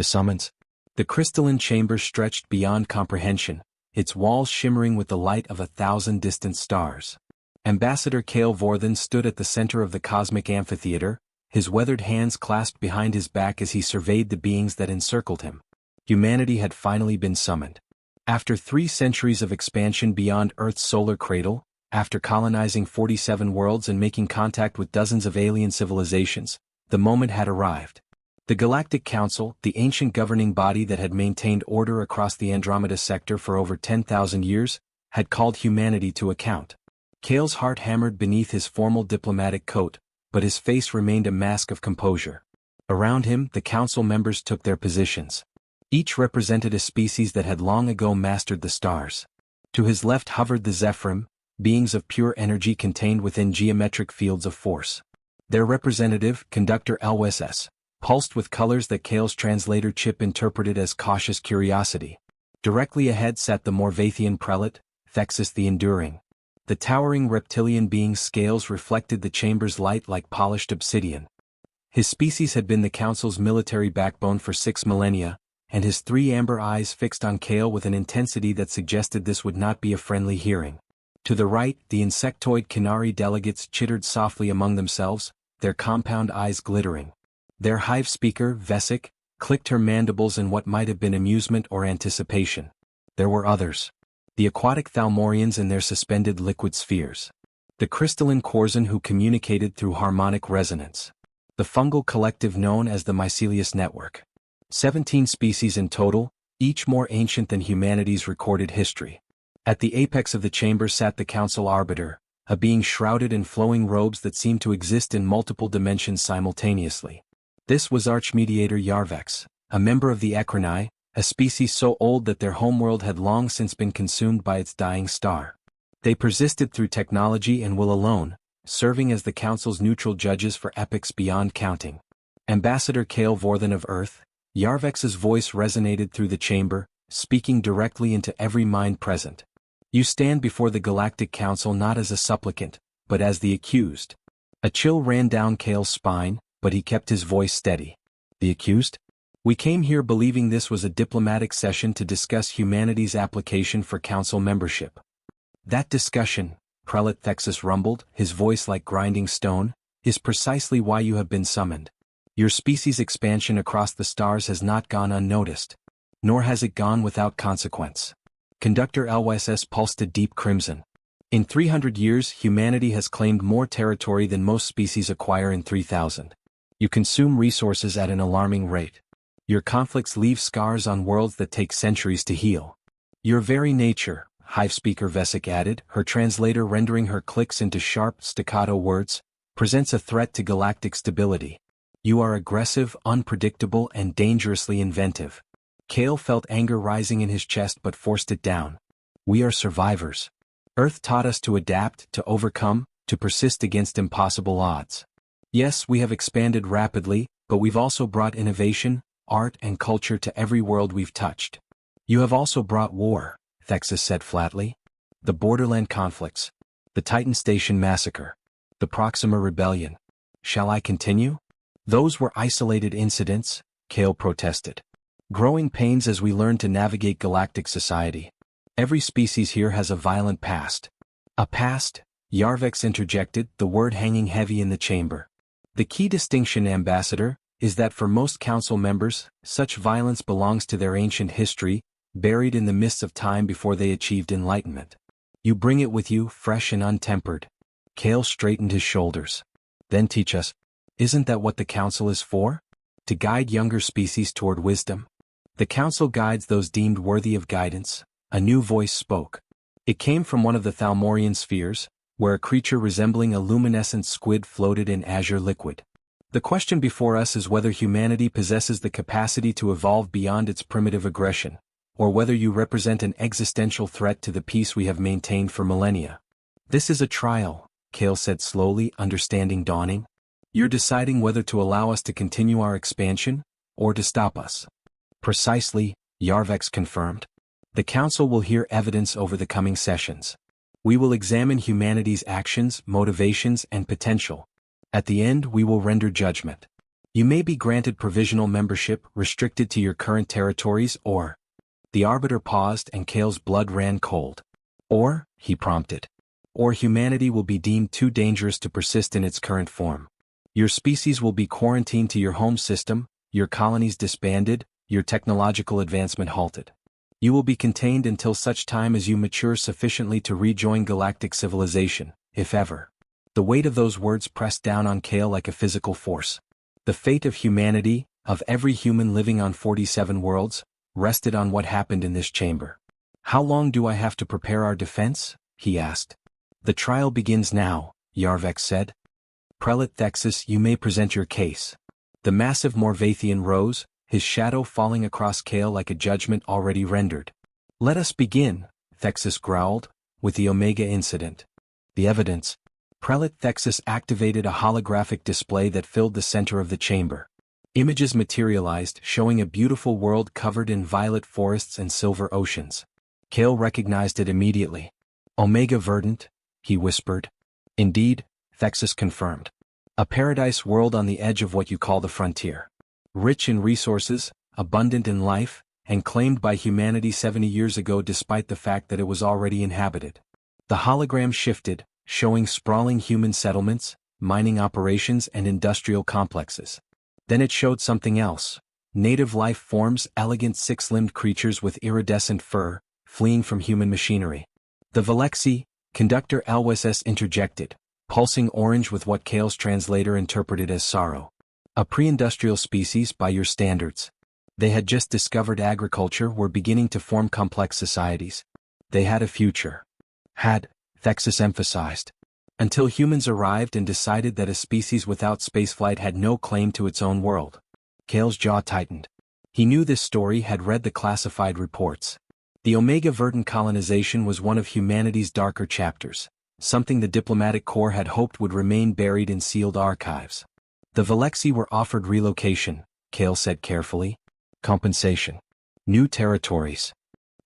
The summons. The crystalline chamber stretched beyond comprehension, its walls shimmering with the light of 1,000 distant stars. Ambassador Kale Vorthen stood at the center of the cosmic amphitheater, his weathered hands clasped behind his back as he surveyed the beings that encircled him. Humanity had finally been summoned. After 3 centuries of expansion beyond Earth's solar cradle, after colonizing 47 worlds and making contact with dozens of alien civilizations, the moment had arrived. The Galactic Council, the ancient governing body that had maintained order across the Andromeda sector for over 10,000 years, had called humanity to account. Kale's heart hammered beneath his formal diplomatic coat, but his face remained a mask of composure. Around him, the council members took their positions. Each represented a species that had long ago mastered the stars. To his left hovered the Zephyrim, beings of pure energy contained within geometric fields of force. Their representative, Conductor LSS, pulsed with colors that Kale's translator chip interpreted as cautious curiosity. Directly ahead sat the Morvathian prelate, Thexus the Enduring. The towering reptilian being's scales reflected the chamber's light like polished obsidian. His species had been the council's military backbone for 6 millennia, and his 3 amber eyes fixed on Kale with an intensity that suggested this would not be a friendly hearing. To the right, the insectoid Canary delegates chittered softly among themselves, their compound eyes glittering. Their hive speaker, Vesic, clicked her mandibles in what might have been amusement or anticipation. There were others. The aquatic Thalmorians in their suspended liquid spheres. The crystalline Corzan who communicated through harmonic resonance. The fungal collective known as the Mycelius Network. 17 species in total, each more ancient than humanity's recorded history. At the apex of the chamber sat the Council Arbiter, a being shrouded in flowing robes that seemed to exist in multiple dimensions simultaneously. This was Archmediator Yarvex, a member of the Ecrini, a species so old that their homeworld had long since been consumed by its dying star. They persisted through technology and will alone, serving as the Council's neutral judges for epochs beyond counting. Ambassador Kale Vorthen of Earth, Yarvex's voice resonated through the chamber, speaking directly into every mind present. You stand before the Galactic Council not as a supplicant, but as the accused. A chill ran down Kale's spine, but he kept his voice steady. The accused? We came here believing this was a diplomatic session to discuss humanity's application for council membership. That discussion, Prelate Thexus rumbled, his voice like grinding stone, is precisely why you have been summoned. Your species' expansion across the stars has not gone unnoticed. Nor has it gone without consequence. Conductor LSS pulsed a deep crimson. In 300 years, humanity has claimed more territory than most species acquire in 3,000. You consume resources at an alarming rate. Your conflicts leave scars on worlds that take centuries to heal. Your very nature, Hive Speaker Vesic added, her translator rendering her clicks into sharp, staccato words, presents a threat to galactic stability. You are aggressive, unpredictable, and dangerously inventive. Kale felt anger rising in his chest but forced it down. We are survivors. Earth taught us to adapt, to overcome, to persist against impossible odds. Yes, we have expanded rapidly, but we've also brought innovation, art, and culture to every world we've touched. You have also brought war, Thexus said flatly. The borderland conflicts. The Titan Station massacre. The Proxima Rebellion. Shall I continue? Those were isolated incidents, Kale protested. Growing pains as we learn to navigate galactic society. Every species here has a violent past. A past, Yarvex interjected, the word hanging heavy in the chamber. The key distinction, Ambassador, is that for most council members, such violence belongs to their ancient history, buried in the mists of time before they achieved enlightenment. You bring it with you, fresh and untempered. Kale straightened his shoulders. Then teach us. Isn't that what the council is for? To guide younger species toward wisdom? The council guides those deemed worthy of guidance, a new voice spoke. It came from one of the Thalmorian spheres, where a creature resembling a luminescent squid floated in azure liquid. The question before us is whether humanity possesses the capacity to evolve beyond its primitive aggression, or whether you represent an existential threat to the peace we have maintained for millennia. This is a trial, Kale said slowly, understanding dawning. You're deciding whether to allow us to continue our expansion, or to stop us. Precisely, Yarvex confirmed. The Council will hear evidence over the coming sessions. We will examine humanity's actions, motivations, and potential. At the end, we will render judgment. You may be granted provisional membership restricted to your current territories or... The arbiter paused and Kale's blood ran cold. Or, he prompted. Or humanity will be deemed too dangerous to persist in its current form. Your species will be quarantined to your home system, your colonies disbanded, your technological advancement halted. You will be contained until such time as you mature sufficiently to rejoin galactic civilization, if ever. The weight of those words pressed down on Kale like a physical force. The fate of humanity, of every human living on 47 worlds, rested on what happened in this chamber. How long do I have to prepare our defense? He asked. The trial begins now, Yarvex said. Prelate Thexus, you may present your case. The massive Morvathian rose, his shadow falling across Kale like a judgment already rendered. Let us begin, Thexus growled, with the Omega incident. The evidence. Prelate Thexus activated a holographic display that filled the center of the chamber. Images materialized, showing a beautiful world covered in violet forests and silver oceans. Kale recognized it immediately. Omega Verdant, he whispered. Indeed, Thexus confirmed. A paradise world on the edge of what you call the frontier. Rich in resources, abundant in life, and claimed by humanity 70 years ago despite the fact that it was already inhabited. The hologram shifted, showing sprawling human settlements, mining operations and industrial complexes. Then it showed something else. Native life forms, elegant six-limbed creatures with iridescent fur, fleeing from human machinery. The Velexi, Conductor Elwes interjected, pulsing orange with what Kale's translator interpreted as sorrow. A pre-industrial species by your standards. They had just discovered agriculture, were beginning to form complex societies. They had a future. Had, Thexus emphasized. Until humans arrived and decided that a species without spaceflight had no claim to its own world. Kale's jaw tightened. He knew this story, had read the classified reports. The Omega Verdant colonization was one of humanity's darker chapters, something the diplomatic corps had hoped would remain buried in sealed archives. The Velexi were offered relocation, Kale said carefully. Compensation. New territories.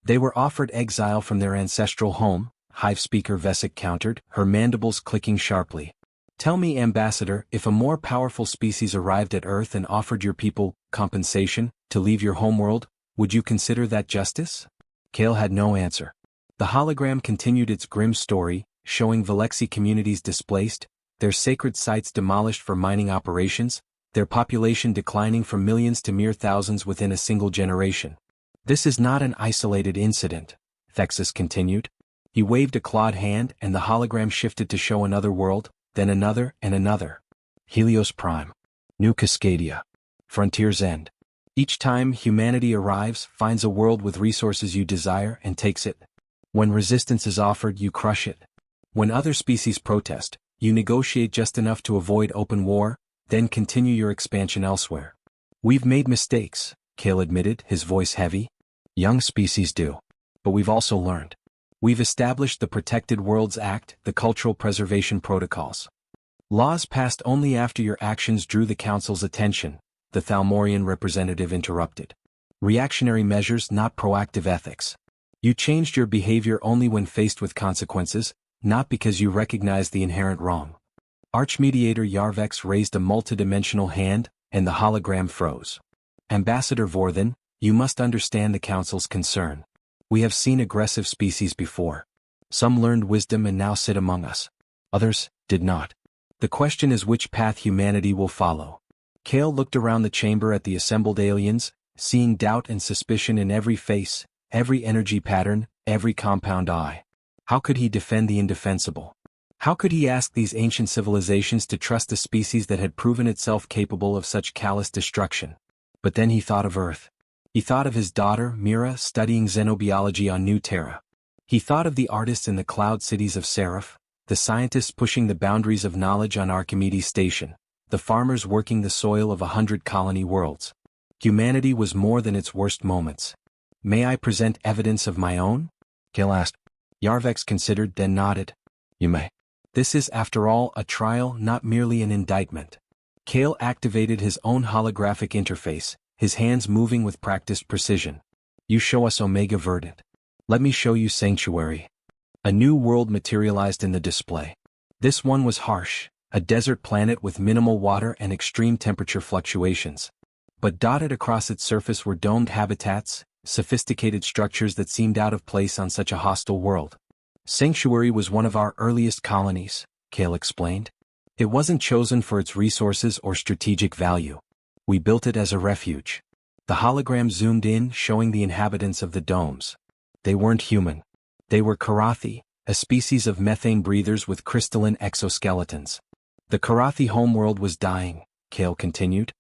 They were offered exile from their ancestral home, Hive Speaker Vesic countered, her mandibles clicking sharply. Tell me, Ambassador, if a more powerful species arrived at Earth and offered your people compensation to leave your homeworld, would you consider that justice? Kale had no answer. The hologram continued its grim story, showing Velexi communities displaced, their sacred sites demolished for mining operations, their population declining from millions to mere thousands within a single generation. This is not an isolated incident, Thexus continued. He waved a clawed hand and the hologram shifted to show another world, then another and another. Helios Prime. New Cascadia. Frontier's End. Each time humanity arrives, finds a world with resources you desire and takes it. When resistance is offered, you crush it. When other species protest, you negotiate just enough to avoid open war, then continue your expansion elsewhere. We've made mistakes, Kale admitted, his voice heavy. Young species do. But we've also learned. We've established the Protected Worlds Act, the Cultural Preservation Protocols. Laws passed only after your actions drew the Council's attention, the Thalmorian representative interrupted. Reactionary measures, not proactive ethics. You changed your behavior only when faced with consequences, not because you recognized the inherent wrong. Archmediator Yarvex raised a multidimensional hand, and the hologram froze. Ambassador Vorthan, you must understand the Council's concern. We have seen aggressive species before. Some learned wisdom and now sit among us. Others did not. The question is which path humanity will follow. Kale looked around the chamber at the assembled aliens, seeing doubt and suspicion in every face, every energy pattern, every compound eye. How could he defend the indefensible? How could he ask these ancient civilizations to trust a species that had proven itself capable of such callous destruction? But then he thought of Earth. He thought of his daughter, Mira, studying xenobiology on New Terra. He thought of the artists in the cloud cities of Seraph, the scientists pushing the boundaries of knowledge on Archimedes Station, the farmers working the soil of 100 colony worlds. Humanity was more than its worst moments. May I present evidence of my own? Kale asked. Yarvex considered, then nodded. You may. This is, after all, a trial, not merely an indictment. Kale activated his own holographic interface, his hands moving with practiced precision. You show us Omega Verdant. Let me show you Sanctuary. A new world materialized in the display. This one was harsh, a desert planet with minimal water and extreme temperature fluctuations. But dotted across its surface were domed habitats, sophisticated structures that seemed out of place on such a hostile world. Sanctuary was one of our earliest colonies, Kale explained. It wasn't chosen for its resources or strategic value. We built it as a refuge. The hologram zoomed in, showing the inhabitants of the domes. They weren't human. They were Karathi, a species of methane breathers with crystalline exoskeletons. The Karathi homeworld was dying, Kale continued.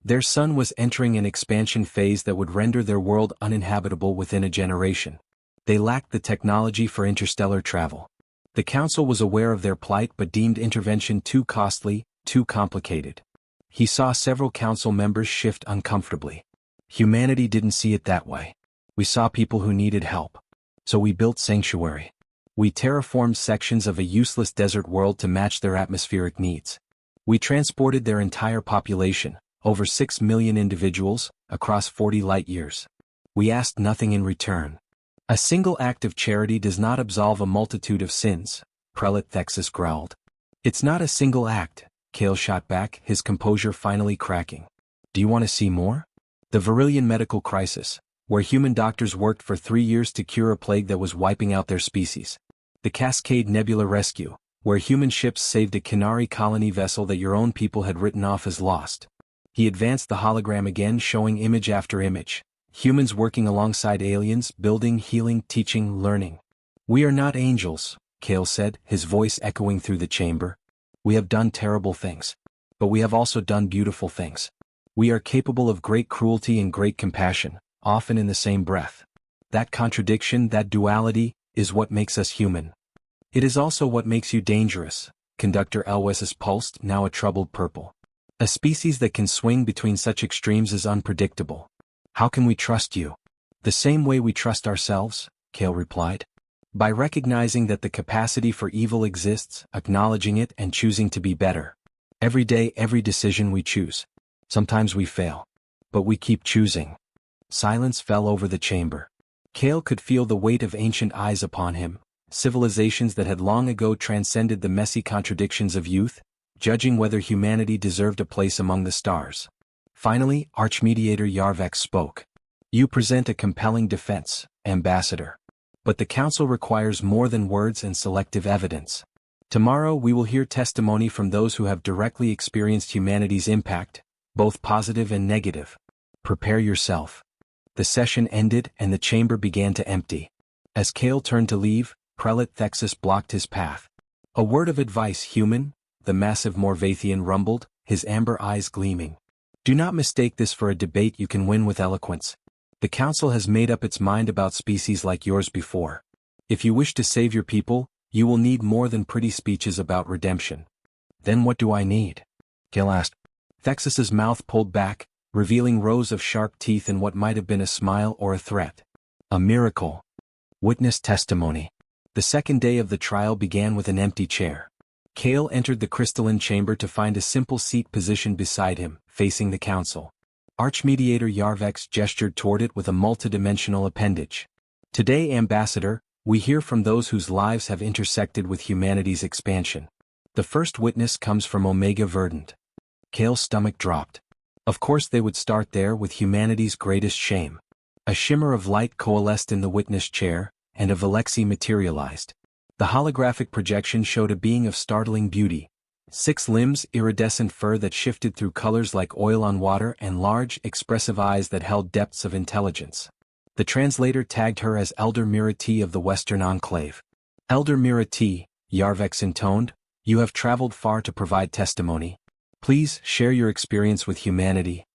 Their sun was entering an expansion phase that would render their world uninhabitable within a generation. They lacked the technology for interstellar travel. The council was aware of their plight but deemed intervention too costly, too complicated. He saw several council members shift uncomfortably. Humanity didn't see it that way. We saw people who needed help. So we built Sanctuary. We terraformed sections of a useless desert world to match their atmospheric needs. We transported their entire population, over 6 million individuals, across 40 light-years. We asked nothing in return. A single act of charity does not absolve a multitude of sins, Prelate Thexus growled. It's not a single act, Kale shot back, his composure finally cracking. Do you want to see more? The Virillian medical crisis, where human doctors worked for 3 years to cure a plague that was wiping out their species. The Cascade Nebula rescue, where human ships saved a Canary colony vessel that your own people had written off as lost. He advanced the hologram again, showing image after image. Humans working alongside aliens, building, healing, teaching, learning. We are not angels, Kale said, his voice echoing through the chamber. We have done terrible things. But we have also done beautiful things. We are capable of great cruelty and great compassion, often in the same breath. That contradiction, that duality, is what makes us human. It is also what makes you dangerous, Conductor Elwes's pulsed, now a troubled purple. A species that can swing between such extremes is unpredictable. How can we trust you? The same way we trust ourselves, Kale replied. By recognizing that the capacity for evil exists, acknowledging it and choosing to be better. Every day, every decision we choose. Sometimes we fail. But we keep choosing. Silence fell over the chamber. Kale could feel the weight of ancient eyes upon him, civilizations that had long ago transcended the messy contradictions of youth, judging whether humanity deserved a place among the stars. Finally, Archmediator Yarvex spoke. You present a compelling defense, Ambassador. But the Council requires more than words and selective evidence. Tomorrow we will hear testimony from those who have directly experienced humanity's impact, both positive and negative. Prepare yourself. The session ended and the chamber began to empty. As Kale turned to leave, Prelate Thexus blocked his path. A word of advice, human, the massive Morvathian rumbled, his amber eyes gleaming. Do not mistake this for a debate you can win with eloquence. The Council has made up its mind about species like yours before. If you wish to save your people, you will need more than pretty speeches about redemption. Then what do I need? Kale asked. Thexus's mouth pulled back, revealing rows of sharp teeth in what might have been a smile or a threat. A miracle. Witness testimony. The second day of the trial began with an empty chair. Kale entered the crystalline chamber to find a simple seat positioned beside him, facing the Council. Archmediator Yarvex gestured toward it with a multidimensional appendage. Today, Ambassador, we hear from those whose lives have intersected with humanity's expansion. The first witness comes from Omega Verdant. Kale's stomach dropped. Of course they would start there with humanity's greatest shame. A shimmer of light coalesced in the witness chair, and a Velexi materialized. The holographic projection showed a being of startling beauty. 6 limbs, iridescent fur that shifted through colors like oil on water, and large, expressive eyes that held depths of intelligence. The translator tagged her as Elder Mirati of the Western Enclave. Elder Mirati, Yarvex intoned, you have traveled far to provide testimony. Please share your experience with humanity.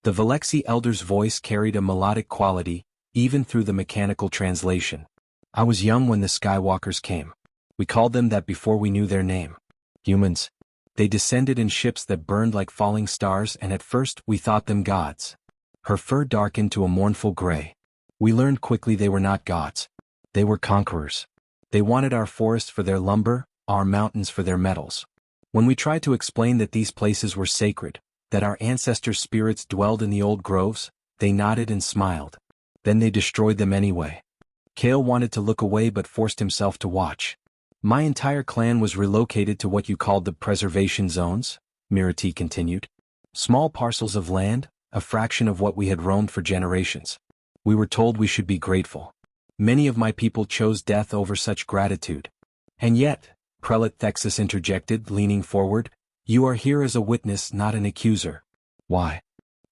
The Velexi Elder's voice carried a melodic quality, even through the mechanical translation. I was young when the Skywalkers came. We called them that before we knew their name. Humans. They descended in ships that burned like falling stars, and at first we thought them gods. Her fur darkened to a mournful gray. We learned quickly they were not gods. They were conquerors. They wanted our forests for their lumber, our mountains for their metals. When we tried to explain that these places were sacred, that our ancestors' spirits dwelled in the old groves, they nodded and smiled. Then they destroyed them anyway. Kale wanted to look away but forced himself to watch. My entire clan was relocated to what you called the preservation zones, Mirati continued. Small parcels of land, a fraction of what we had roamed for generations. We were told we should be grateful. Many of my people chose death over such gratitude. And yet, Prelate Thexus interjected, leaning forward, you are here as a witness, not an accuser. Why?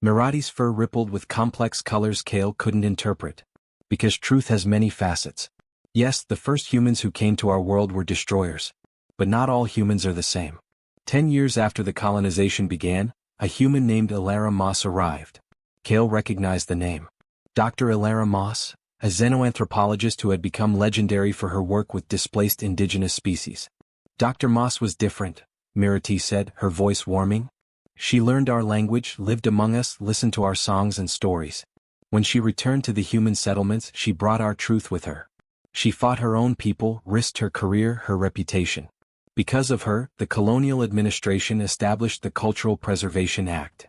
Mirati's fur rippled with complex colors Kale couldn't interpret. Because truth has many facets. Yes, the first humans who came to our world were destroyers. But not all humans are the same. 10 years after the colonization began, a human named Ilara Moss arrived. Kale recognized the name. Dr. Ilara Moss, a xenoanthropologist who had become legendary for her work with displaced indigenous species. Dr. Moss was different, Mirati said, her voice warming. She learned our language, lived among us, listened to our songs and stories. When she returned to the human settlements, she brought our truth with her. She fought her own people, risked her career, her reputation. Because of her, the colonial administration established the Cultural Preservation Act.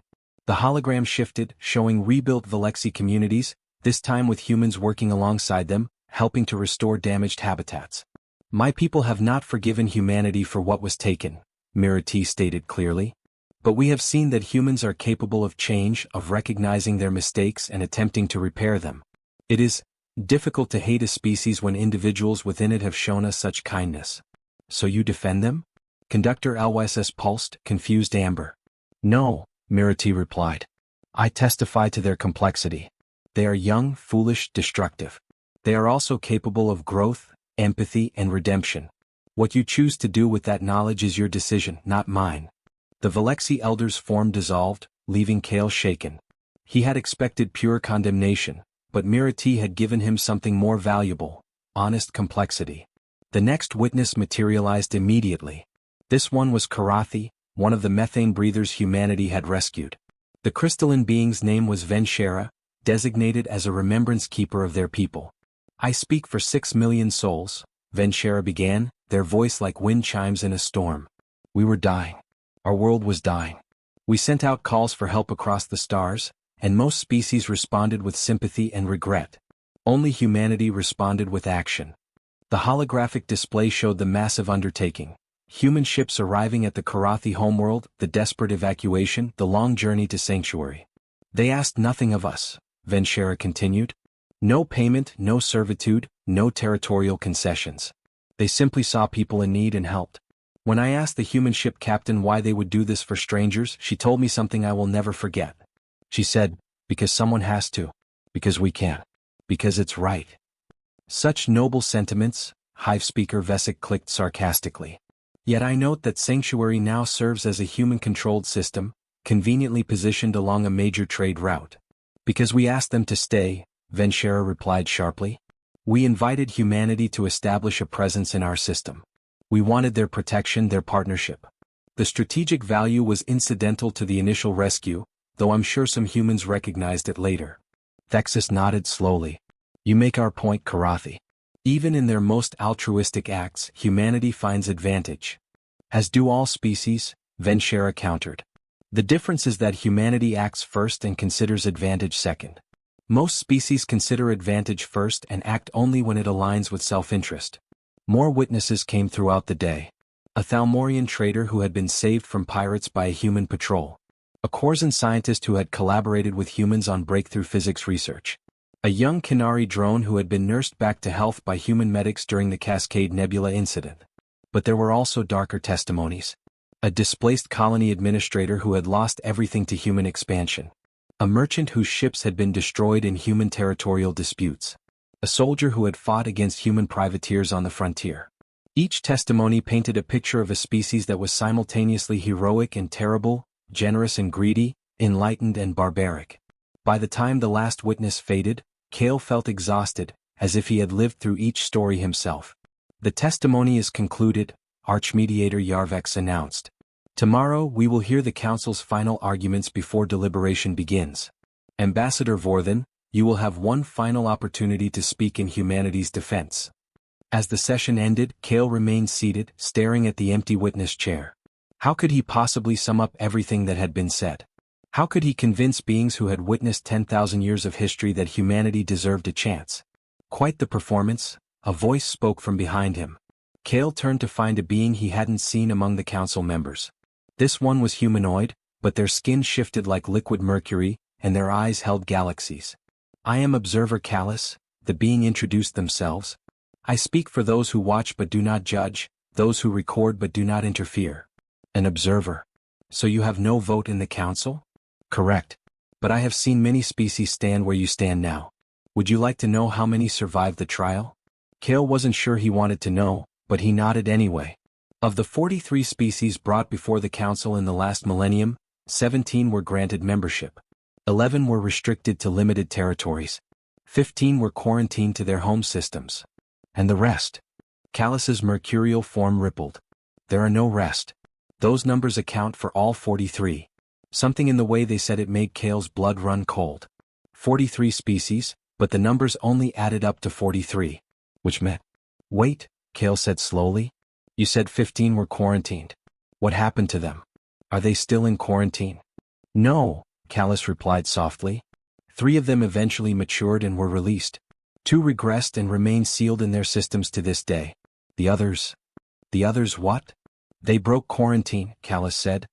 The hologram shifted, showing rebuilt Velexi communities, this time with humans working alongside them, helping to restore damaged habitats. My people have not forgiven humanity for what was taken, Mirati stated clearly. But we have seen that humans are capable of change, of recognizing their mistakes and attempting to repair them. It is difficult to hate a species when individuals within it have shown us such kindness. So you defend them? Conductor Alwyss pulsed, confused amber. No, Mirati replied. I testify to their complexity. They are young, foolish, destructive. They are also capable of growth, empathy, and redemption. What you choose to do with that knowledge is your decision, not mine. The Velexi elders' form dissolved, leaving Kale shaken. He had expected pure condemnation, but Mirati had given him something more valuable, honest complexity. The next witness materialized immediately. This one was Karathi, one of the methane breathers humanity had rescued. The crystalline being's name was Venshera, designated as a remembrance keeper of their people. I speak for 6 million souls, Venshera began, their voice like wind chimes in a storm. We were dying. Our world was dying. We sent out calls for help across the stars, and most species responded with sympathy and regret. Only humanity responded with action. The holographic display showed the massive undertaking. Human ships arriving at the Karathi homeworld, the desperate evacuation, the long journey to sanctuary. They asked nothing of us, Venshera continued. No payment, no servitude, no territorial concessions. They simply saw people in need and helped. When I asked the human ship captain why they would do this for strangers, she told me something I will never forget. She said, because someone has to. Because we can. Because it's right. Such noble sentiments, Hive Speaker Vesic clicked sarcastically. Yet I note that Sanctuary now serves as a human-controlled system, conveniently positioned along a major trade route. Because we asked them to stay, Venshera replied sharply. We invited humanity to establish a presence in our system. We wanted their protection, their partnership. The strategic value was incidental to the initial rescue, though I'm sure some humans recognized it later. Thexus nodded slowly. You make our point, Karathi. Even in their most altruistic acts, humanity finds advantage. As do all species, Venshera countered. The difference is that humanity acts first and considers advantage second. Most species consider advantage first and act only when it aligns with self-interest. More witnesses came throughout the day. A Thalmorian trader who had been saved from pirates by a human patrol. A Korsan scientist who had collaborated with humans on breakthrough physics research. A young Kinari drone who had been nursed back to health by human medics during the Cascade Nebula incident. But there were also darker testimonies. A displaced colony administrator who had lost everything to human expansion. A merchant whose ships had been destroyed in human territorial disputes. A soldier who had fought against human privateers on the frontier. Each testimony painted a picture of a species that was simultaneously heroic and terrible, generous and greedy, enlightened and barbaric. By the time the last witness faded, Kale felt exhausted, as if he had lived through each story himself. The testimony is concluded, Archmediator Yarvex announced. Tomorrow we will hear the Council's final arguments before deliberation begins. Ambassador Vorthen, you will have one final opportunity to speak in humanity's defense. As the session ended, Kale remained seated, staring at the empty witness chair. How could he possibly sum up everything that had been said? How could he convince beings who had witnessed 10,000 years of history that humanity deserved a chance? Quite the performance, a voice spoke from behind him. Kale turned to find a being he hadn't seen among the council members. This one was humanoid, but their skin shifted like liquid mercury, and their eyes held galaxies. "I am Observer Callus," the being introduced themselves. "I speak for those who watch but do not judge, those who record but do not interfere." "An observer. So you have no vote in the council?" "Correct. But I have seen many species stand where you stand now. Would you like to know how many survived the trial?" Kale wasn't sure he wanted to know, but he nodded anyway. Of the 43 species brought before the council in the last millennium, 17 were granted membership. 11 were restricted to limited territories. 15 were quarantined to their home systems. And the rest? Callus's mercurial form rippled. "There are no rest. Those numbers account for all 43. Something in the way they said it made Kale's blood run cold. 43 species, but the numbers only added up to 43. Which meant... "Wait," Kale said slowly. "You said 15 were quarantined. What happened to them? Are they still in quarantine?" "No," Callus replied softly. 3 of them eventually matured and were released. 2 regressed and remain sealed in their systems to this day. The others... "The others what?" "They broke quarantine," Callus said.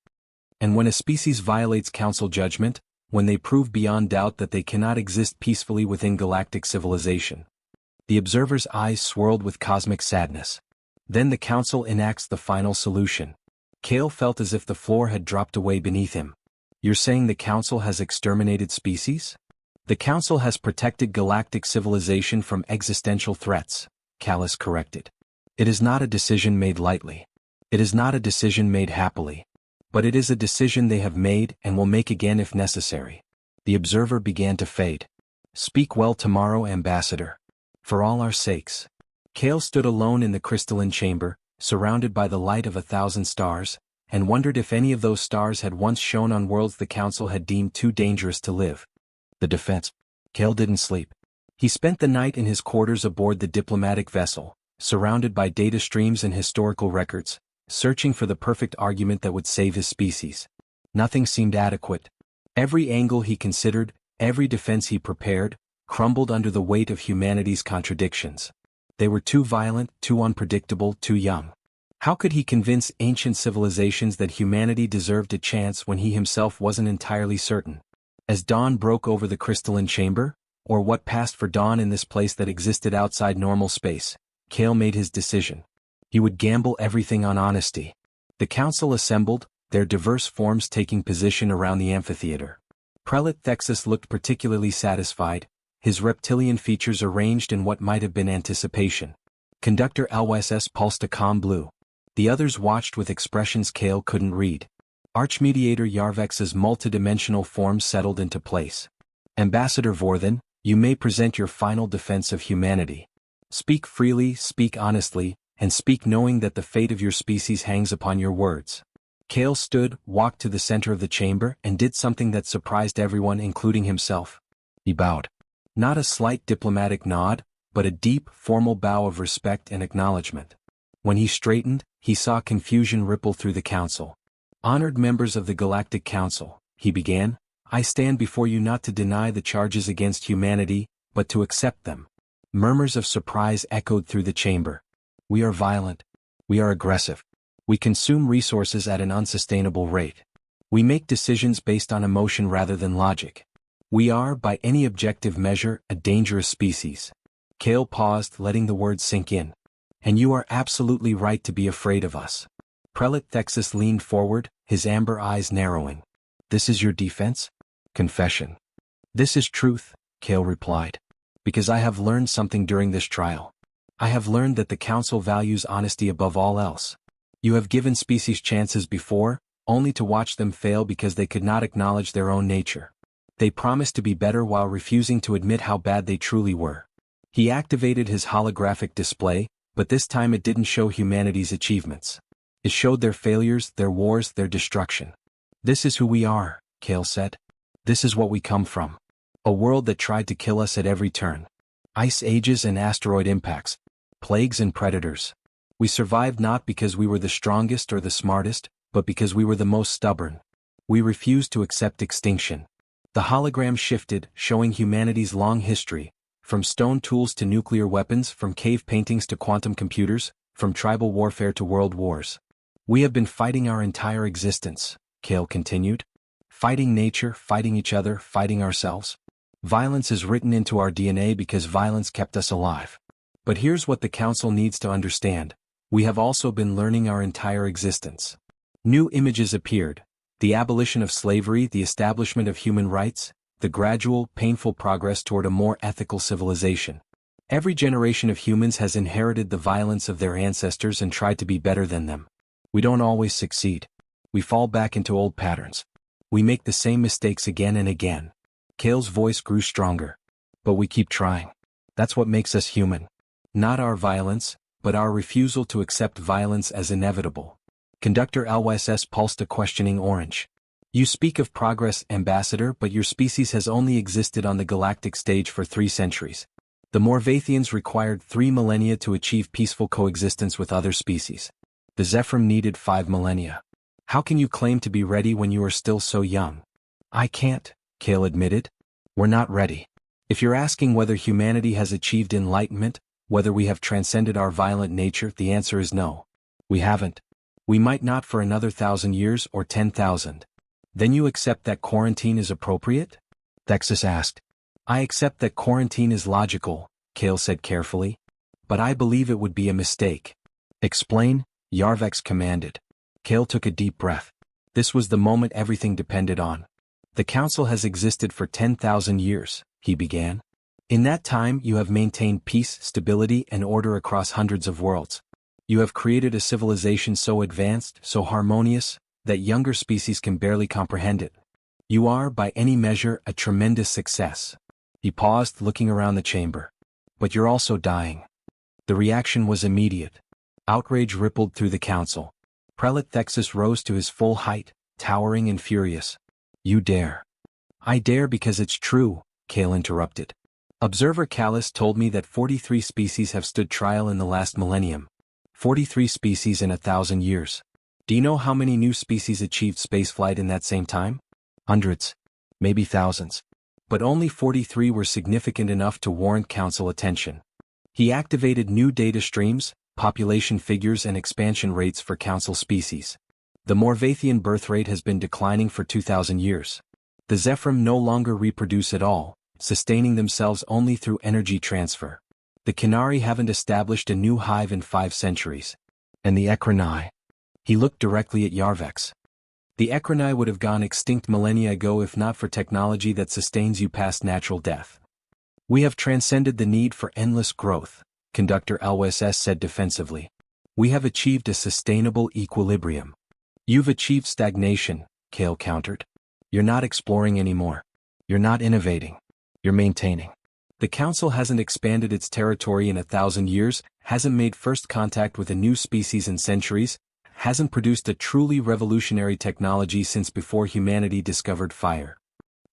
"And when a species violates council judgment, when they prove beyond doubt that they cannot exist peacefully within galactic civilization." The observer's eyes swirled with cosmic sadness. "Then the council enacts the final solution." Kale felt as if the floor had dropped away beneath him. "You're saying the council has exterminated species?" "The council has protected galactic civilization from existential threats," Callus corrected. "It is not a decision made lightly. It is not a decision made happily. But it is a decision they have made and will make again if necessary." The observer began to fade. "Speak well tomorrow, Ambassador. For all our sakes." Kale stood alone in the crystalline chamber, surrounded by the light of 1,000 stars, and wondered if any of those stars had once shone on worlds the council had deemed too dangerous to live. The defense. Kale didn't sleep. He spent the night in his quarters aboard the diplomatic vessel, surrounded by data streams and historical records, searching for the perfect argument that would save his species. Nothing seemed adequate. Every angle he considered, every defense he prepared, crumbled under the weight of humanity's contradictions. They were too violent, too unpredictable, too young. How could he convince ancient civilizations that humanity deserved a chance when he himself wasn't entirely certain? As dawn broke over the crystalline chamber, or what passed for dawn in this place that existed outside normal space, Kale made his decision. He would gamble everything on honesty. The council assembled, their diverse forms taking position around the amphitheater. Prelate Thexus looked particularly satisfied, his reptilian features arranged in what might have been anticipation. Conductor Aloysius pulsed a calm blue. The others watched with expressions Kale couldn't read. Archmediator Yarvex's multidimensional form settled into place. "Ambassador Vorthen, you may present your final defense of humanity. Speak freely, speak honestly, and speak knowing that the fate of your species hangs upon your words." Kale stood, walked to the center of the chamber, and did something that surprised everyone, including himself. He bowed. Not a slight diplomatic nod, but a deep, formal bow of respect and acknowledgement. When he straightened, he saw confusion ripple through the council. "Honored members of the Galactic Council," he began, "I stand before you not to deny the charges against humanity, but to accept them." Murmurs of surprise echoed through the chamber. "We are violent. We are aggressive. We consume resources at an unsustainable rate. We make decisions based on emotion rather than logic. We are, by any objective measure, a dangerous species." Kale paused, letting the words sink in. "And you are absolutely right to be afraid of us." Prelate Thexus leaned forward, his amber eyes narrowing. "This is your defense?" "Confession." "This is truth," Kale replied. "Because I have learned something during this trial. I have learned that the council values honesty above all else. You have given species chances before, only to watch them fail because they could not acknowledge their own nature. They promised to be better while refusing to admit how bad they truly were." He activated his holographic display, but this time it didn't show humanity's achievements. It showed their failures, their wars, their destruction. "This is who we are," Kale said. "This is what we come from. A world that tried to kill us at every turn. Ice ages and asteroid impacts. Plagues and predators. We survived not because we were the strongest or the smartest, but because we were the most stubborn. We refused to accept extinction." The hologram shifted, showing humanity's long history, from stone tools to nuclear weapons, from cave paintings to quantum computers, from tribal warfare to world wars. We have been fighting our entire existence, Kale continued. Fighting nature, fighting each other, fighting ourselves. Violence is written into our DNA because violence kept us alive. But here's what the Council needs to understand. We have also been learning our entire existence. New images appeared. The abolition of slavery, the establishment of human rights, the gradual, painful progress toward a more ethical civilization. Every generation of humans has inherited the violence of their ancestors and tried to be better than them. We don't always succeed. We fall back into old patterns. We make the same mistakes again and again. Kale's voice grew stronger. But we keep trying. That's what makes us human. Not our violence, but our refusal to accept violence as inevitable. Conductor LYSS pulsed a questioning orange. You speak of progress, Ambassador, but your species has only existed on the galactic stage for 3 centuries. The Morvathians required 3 millennia to achieve peaceful coexistence with other species. The Zephyr needed 5 millennia. How can you claim to be ready when you are still so young? I can't, Kale admitted. We're not ready. If you're asking whether humanity has achieved enlightenment, whether we have transcended our violent nature, the answer is no. We haven't. We might not for another 1,000 years or 10,000. Then you accept that quarantine is appropriate? Thexus asked. I accept that quarantine is logical, Kale said carefully. But I believe it would be a mistake. Explain, Yarvex commanded. Kale took a deep breath. This was the moment everything depended on. The Council has existed for 10,000 years, he began. In that time you have maintained peace, stability, and order across hundreds of worlds. You have created a civilization so advanced, so harmonious, that younger species can barely comprehend it. You are, by any measure, a tremendous success. He paused, looking around the chamber. But you're also dying. The reaction was immediate. Outrage rippled through the Council. Prelate Thexus rose to his full height, towering and furious. You dare. I dare because it's true, Kale interrupted. Observer Callus told me that 43 species have stood trial in the last millennium. 43 species in 1,000 years. Do you know how many new species achieved spaceflight in that same time? Hundreds. Maybe thousands. But only 43 were significant enough to warrant Council attention. He activated new data streams, population figures and expansion rates for Council species. The Morvathian birth rate has been declining for 2,000 years. The Zephyrim no longer reproduce at all, sustaining themselves only through energy transfer. The Canari haven't established a new hive in 5 centuries. And the Ecrini? He looked directly at Yarvex. The Ecrini would have gone extinct millennia ago if not for technology that sustains you past natural death. We have transcended the need for endless growth, Conductor LYSS said defensively. We have achieved a sustainable equilibrium. You've achieved stagnation, Kale countered. You're not exploring anymore. You're not innovating. You're maintaining. The Council hasn't expanded its territory in 1,000 years, hasn't made first contact with a new species in centuries, hasn't produced a truly revolutionary technology since before humanity discovered fire.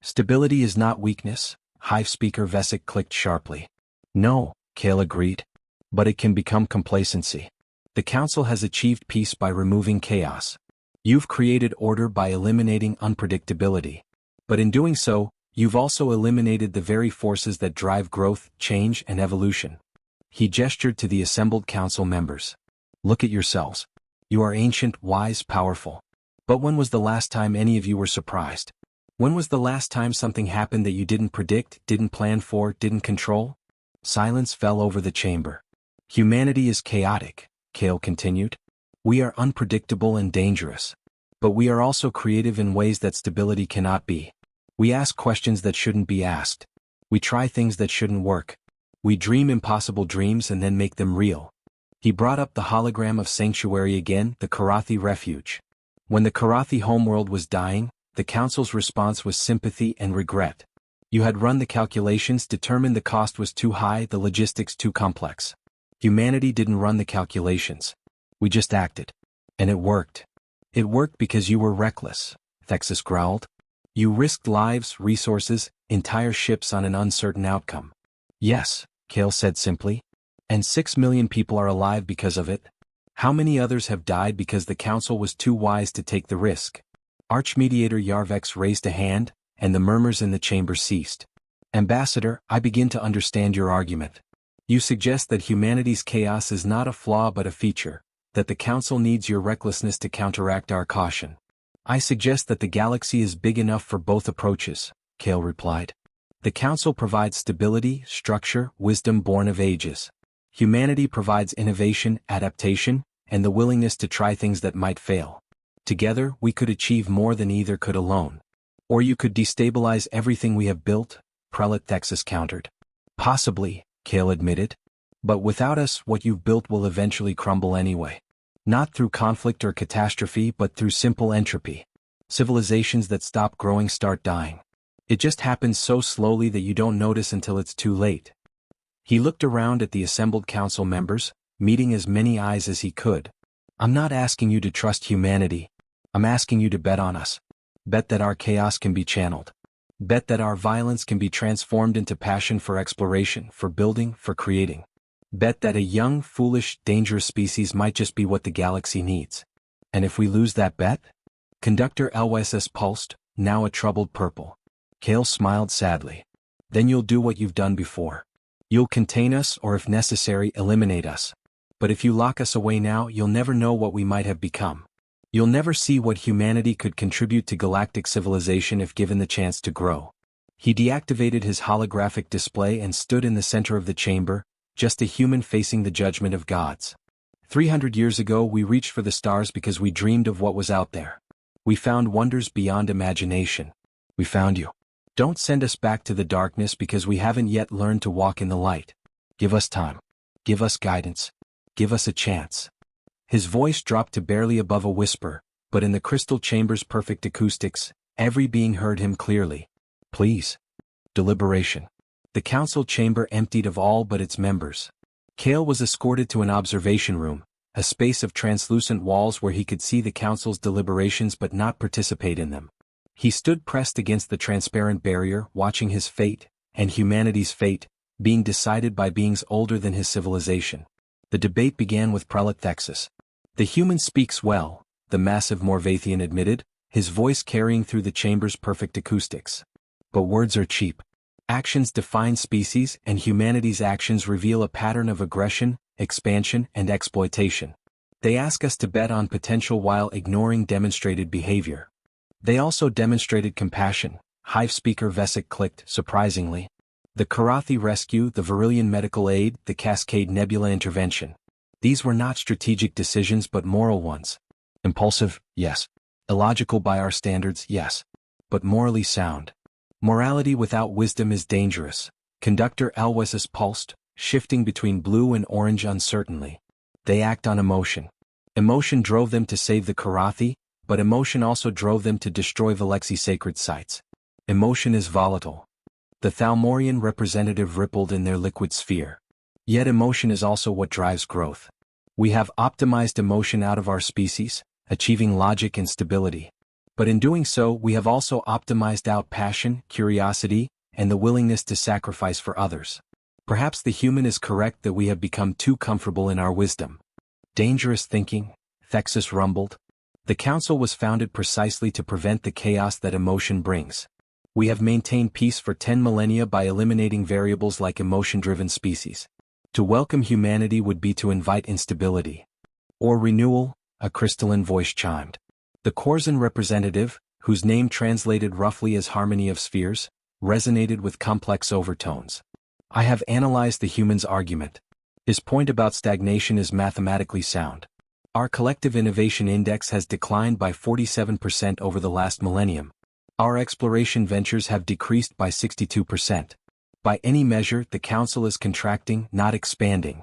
Stability is not weakness, Hive Speaker Vesic clicked sharply. No, Kale agreed. But it can become complacency. The Council has achieved peace by removing chaos. You've created order by eliminating unpredictability. But in doing so, you've also eliminated the very forces that drive growth, change, and evolution. He gestured to the assembled Council members. Look at yourselves. You are ancient, wise, powerful. But when was the last time any of you were surprised? When was the last time something happened that you didn't predict, didn't plan for, didn't control? Silence fell over the chamber. Humanity is chaotic, Kale continued. We are unpredictable and dangerous. But we are also creative in ways that stability cannot be. We ask questions that shouldn't be asked. We try things that shouldn't work. We dream impossible dreams and then make them real. He brought up the hologram of Sanctuary again, the Karathi refuge. When the Karathi homeworld was dying, the Council's response was sympathy and regret. You had run the calculations, determined the cost was too high, the logistics too complex. Humanity didn't run the calculations. We just acted. And it worked. It worked because you were reckless, Thexus growled. You risked lives, resources, entire ships on an uncertain outcome. Yes, Kale said simply. And 6 million people are alive because of it. How many others have died because the Council was too wise to take the risk? Archmediator Yarvex raised a hand, and the murmurs in the chamber ceased. Ambassador, I begin to understand your argument. You suggest that humanity's chaos is not a flaw but a feature, that the Council needs your recklessness to counteract our caution. I suggest that the galaxy is big enough for both approaches, Kale replied. The Council provides stability, structure, wisdom born of ages. Humanity provides innovation, adaptation, and the willingness to try things that might fail. Together, we could achieve more than either could alone. Or you could destabilize everything we have built, Prelate Thexus countered. Possibly, Kale admitted. But without us, what you've built will eventually crumble anyway. Not through conflict or catastrophe but through simple entropy. Civilizations that stop growing start dying. It just happens so slowly that you don't notice until it's too late. He looked around at the assembled council members, meeting as many eyes as he could. I'm not asking you to trust humanity. I'm asking you to bet on us. Bet that our chaos can be channeled. Bet that our violence can be transformed into passion for exploration, for building, for creating. Bet that a young, foolish, dangerous species might just be what the galaxy needs. And if we lose that bet? Conductor LSS pulsed, now a troubled purple. Kale smiled sadly. Then you'll do what you've done before. You'll contain us or if necessary eliminate us. But if you lock us away now, you'll never know what we might have become. You'll never see what humanity could contribute to galactic civilization if given the chance to grow. He deactivated his holographic display and stood in the center of the chamber, just a human facing the judgment of gods. 300 years ago we reached for the stars because we dreamed of what was out there. We found wonders beyond imagination. We found you. Don't send us back to the darkness because we haven't yet learned to walk in the light. Give us time. Give us guidance. Give us a chance. His voice dropped to barely above a whisper, but in the crystal chamber's perfect acoustics, every being heard him clearly. Please. Deliberation. The council chamber emptied of all but its members. Kale was escorted to an observation room, a space of translucent walls where he could see the council's deliberations but not participate in them. He stood pressed against the transparent barrier, watching his fate, and humanity's fate, being decided by beings older than his civilization. The debate began with Prelate Thexus. The human speaks well, the massive Morvathian admitted, his voice carrying through the chamber's perfect acoustics. But words are cheap. Actions define species, and humanity's actions reveal a pattern of aggression, expansion, and exploitation. They ask us to bet on potential while ignoring demonstrated behavior. They also demonstrated compassion. Hive speaker Vesic clicked, surprisingly. The Karathi rescue, the Virillian medical aid, the Cascade Nebula intervention. These were not strategic decisions but moral ones. Impulsive, yes. Illogical by our standards, yes. But morally sound. Morality without wisdom is dangerous. Conductor Aloysius pulsed, shifting between blue and orange uncertainly. They act on emotion. Emotion drove them to save the Karathi, but emotion also drove them to destroy Valexi's sacred sites. Emotion is volatile. The Thalmorian representative rippled in their liquid sphere. Yet emotion is also what drives growth. We have optimized emotion out of our species, achieving logic and stability. But in doing so, we have also optimized out passion, curiosity, and the willingness to sacrifice for others. Perhaps the human is correct that we have become too comfortable in our wisdom. Dangerous thinking, Thexus rumbled. The council was founded precisely to prevent the chaos that emotion brings. We have maintained peace for 10 millennia by eliminating variables like emotion-driven species. To welcome humanity would be to invite instability. Or renewal, a crystalline voice chimed. The Corzan representative, whose name translated roughly as harmony of spheres, resonated with complex overtones. I have analyzed the human's argument. His point about stagnation is mathematically sound. Our collective innovation index has declined by 47% over the last millennium. Our exploration ventures have decreased by 62%. By any measure, the council is contracting, not expanding.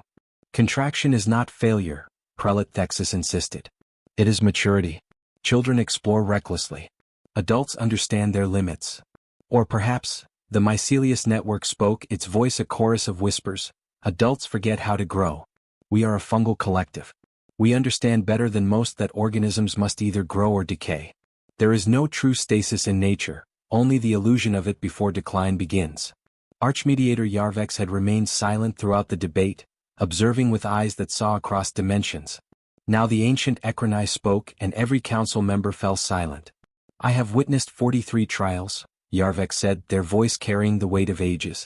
Contraction is not failure, Prelate Thexus insisted. It is maturity. Children explore recklessly. Adults understand their limits. Or perhaps, the mycelius network spoke, its voice a chorus of whispers. Adults forget how to grow. We are a fungal collective. We understand better than most that organisms must either grow or decay. There is no true stasis in nature, only the illusion of it before decline begins. Archmediator Yarvex had remained silent throughout the debate, observing with eyes that saw across dimensions. Now the ancient Ecrani spoke and every council member fell silent. I have witnessed 43 trials, Yarvex said, their voice carrying the weight of ages.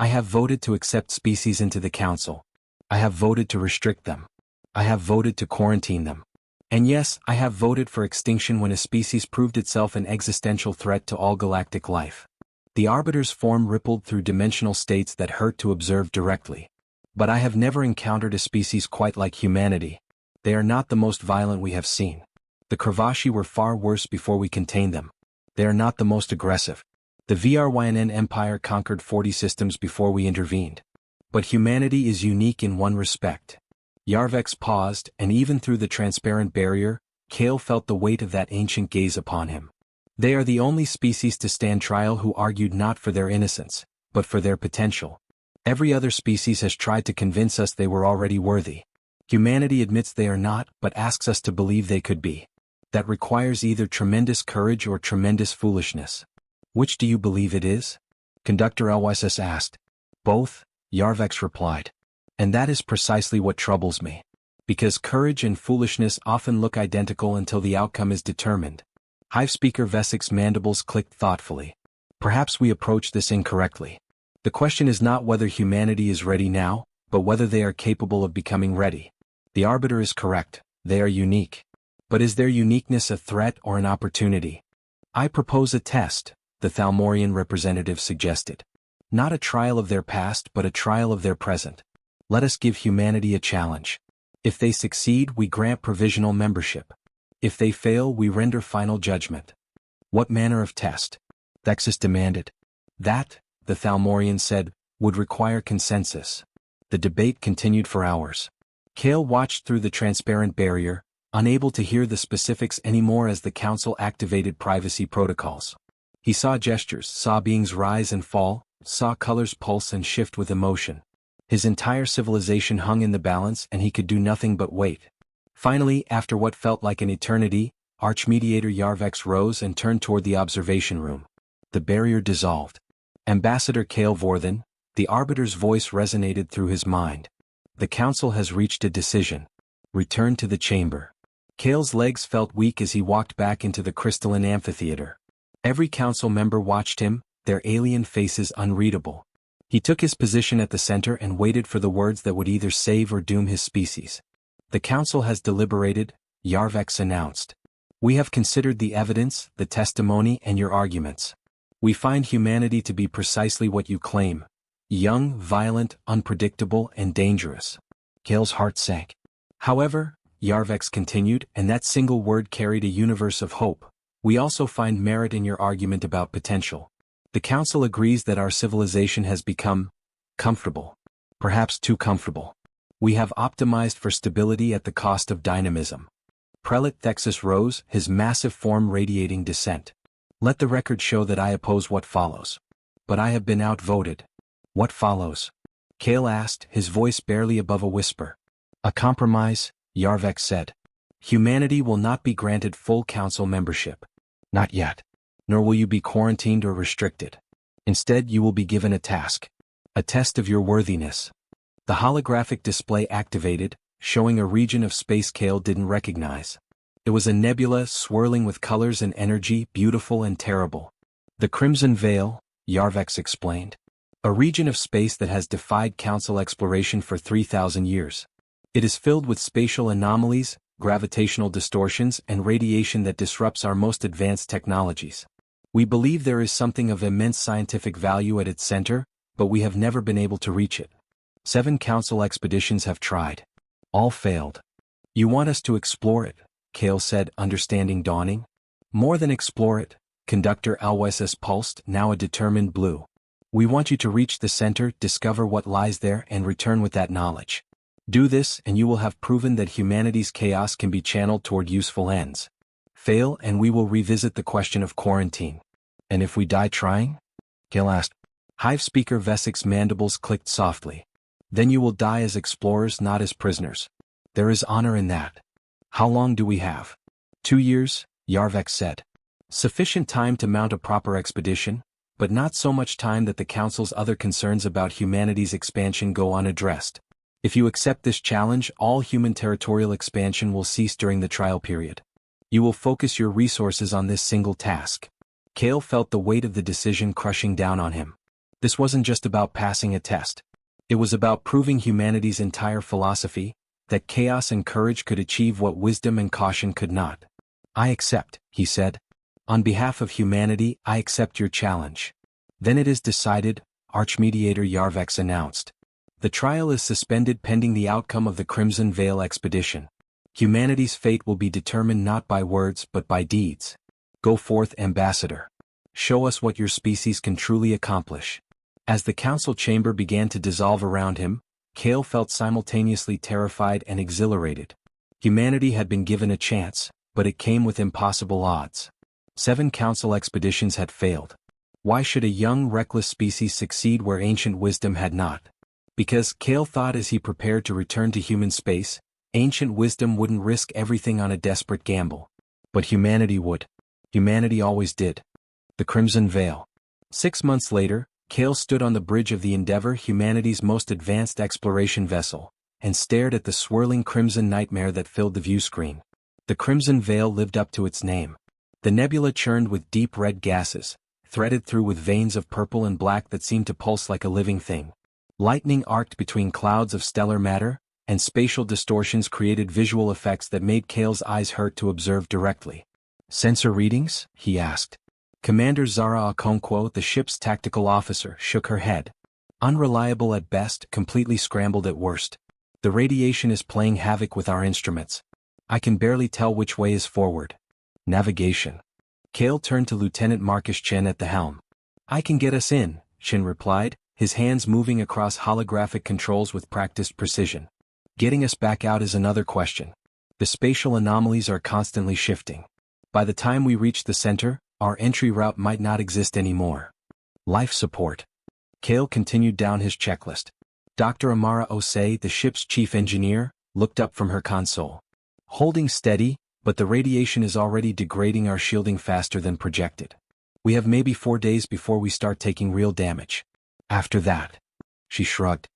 I have voted to accept species into the council. I have voted to restrict them. I have voted to quarantine them. And yes, I have voted for extinction when a species proved itself an existential threat to all galactic life. The arbiter's form rippled through dimensional states that hurt to observe directly. But I have never encountered a species quite like humanity. They are not the most violent we have seen. The Kravashi were far worse before we contained them. They are not the most aggressive. The Vrynn Empire conquered 40 systems before we intervened. But humanity is unique in one respect. Yarvex paused, and even through the transparent barrier, Kale felt the weight of that ancient gaze upon him. They are the only species to stand trial who argued not for their innocence, but for their potential. Every other species has tried to convince us they were already worthy. Humanity admits they are not, but asks us to believe they could be. That requires either tremendous courage or tremendous foolishness. Which do you believe it is? Conductor Elwysis asked. Both, Yarvex replied. And that is precisely what troubles me. Because courage and foolishness often look identical until the outcome is determined. Hive Speaker Vesik's mandibles clicked thoughtfully. Perhaps we approach this incorrectly. The question is not whether humanity is ready now, but whether they are capable of becoming ready. The Arbiter is correct, they are unique. But is their uniqueness a threat or an opportunity? I propose a test, the Thalmorian representative suggested. Not a trial of their past but a trial of their present. Let us give humanity a challenge. If they succeed, we grant provisional membership. If they fail, we render final judgment. What manner of test? Thexus demanded. That, the Thalmorian said, would require consensus. The debate continued for hours. Kale watched through the transparent barrier, unable to hear the specifics anymore as the council activated privacy protocols. He saw gestures, saw beings rise and fall, saw colors pulse and shift with emotion. His entire civilization hung in the balance and he could do nothing but wait. Finally, after what felt like an eternity, Archmediator Yarvex rose and turned toward the observation room. The barrier dissolved. Ambassador Kale Vorthen, the Arbiter's voice resonated through his mind. The council has reached a decision. Return to the chamber. Kale's legs felt weak as he walked back into the crystalline amphitheater. Every council member watched him, their alien faces unreadable. He took his position at the center and waited for the words that would either save or doom his species. The council has deliberated, Yarvex announced. We have considered the evidence, the testimony, and your arguments. We find humanity to be precisely what you claim. Young, violent, unpredictable, and dangerous. Kale's heart sank. However, Yarvex continued, and that single word carried a universe of hope. We also find merit in your argument about potential. The council agrees that our civilization has become comfortable. Perhaps too comfortable. We have optimized for stability at the cost of dynamism. Prelate Thexus rose, his massive form radiating dissent. Let the record show that I oppose what follows. But I have been outvoted. What follows? Kale asked, his voice barely above a whisper. A compromise, Yarvex said. Humanity will not be granted full council membership. Not yet. Nor will you be quarantined or restricted. Instead, you will be given a task. A test of your worthiness. The holographic display activated, showing a region of space Kale didn't recognize. It was a nebula swirling with colors and energy, beautiful and terrible. The Crimson Veil, Yarvex explained. A region of space that has defied council exploration for 3,000 years. It is filled with spatial anomalies, gravitational distortions, and radiation that disrupts our most advanced technologies. We believe there is something of immense scientific value at its center, but we have never been able to reach it. 7 council expeditions have tried. All failed. You want us to explore it, Kale said, understanding dawning. More than explore it, Conductor Elwysis pulsed, now a determined blue. We want you to reach the center, discover what lies there, and return with that knowledge. Do this, and you will have proven that humanity's chaos can be channeled toward useful ends. Fail, and we will revisit the question of quarantine. And if we die trying? Kale asked. Hive Speaker Vesik's mandibles clicked softly. Then you will die as explorers, not as prisoners. There is honor in that. How long do we have? 2 years, Yarvex said. Sufficient time to mount a proper expedition, but not so much time that the Council's other concerns about humanity's expansion go unaddressed. If you accept this challenge, all human territorial expansion will cease during the trial period. You will focus your resources on this single task. Kale felt the weight of the decision crushing down on him. This wasn't just about passing a test. It was about proving humanity's entire philosophy, that chaos and courage could achieve what wisdom and caution could not. I accept, he said. On behalf of humanity, I accept your challenge. Then it is decided, Archmediator Yarvex announced. The trial is suspended pending the outcome of the Crimson Veil expedition. Humanity's fate will be determined not by words but by deeds. Go forth, Ambassador. Show us what your species can truly accomplish. As the council chamber began to dissolve around him, Kale felt simultaneously terrified and exhilarated. Humanity had been given a chance, but it came with impossible odds. 7 council expeditions had failed. Why should a young, reckless species succeed where ancient wisdom had not? Because, Kale thought as he prepared to return to human space, ancient wisdom wouldn't risk everything on a desperate gamble. But humanity would. Humanity always did. The Crimson Veil. 6 months later, Kale stood on the bridge of the Endeavour, humanity's most advanced exploration vessel, and stared at the swirling crimson nightmare that filled the viewscreen. The Crimson Veil lived up to its name. The nebula churned with deep red gases, threaded through with veins of purple and black that seemed to pulse like a living thing. Lightning arced between clouds of stellar matter, and spatial distortions created visual effects that made Kale's eyes hurt to observe directly. Sensor readings? He asked. Commander Zara Okonkwo, the ship's tactical officer, shook her head. Unreliable at best, completely scrambled at worst. The radiation is playing havoc with our instruments. I can barely tell which way is forward. Navigation. Kale turned to Lieutenant Marcus Chen at the helm. I can get us in, Chen replied, his hands moving across holographic controls with practiced precision. Getting us back out is another question. The spatial anomalies are constantly shifting. By the time we reach the center, our entry route might not exist anymore. Life support. Kale continued down his checklist. Dr. Amara Osei, the ship's chief engineer, looked up from her console. Holding steady, but the radiation is already degrading our shielding faster than projected. We have maybe 4 days before we start taking real damage. After that, she shrugged.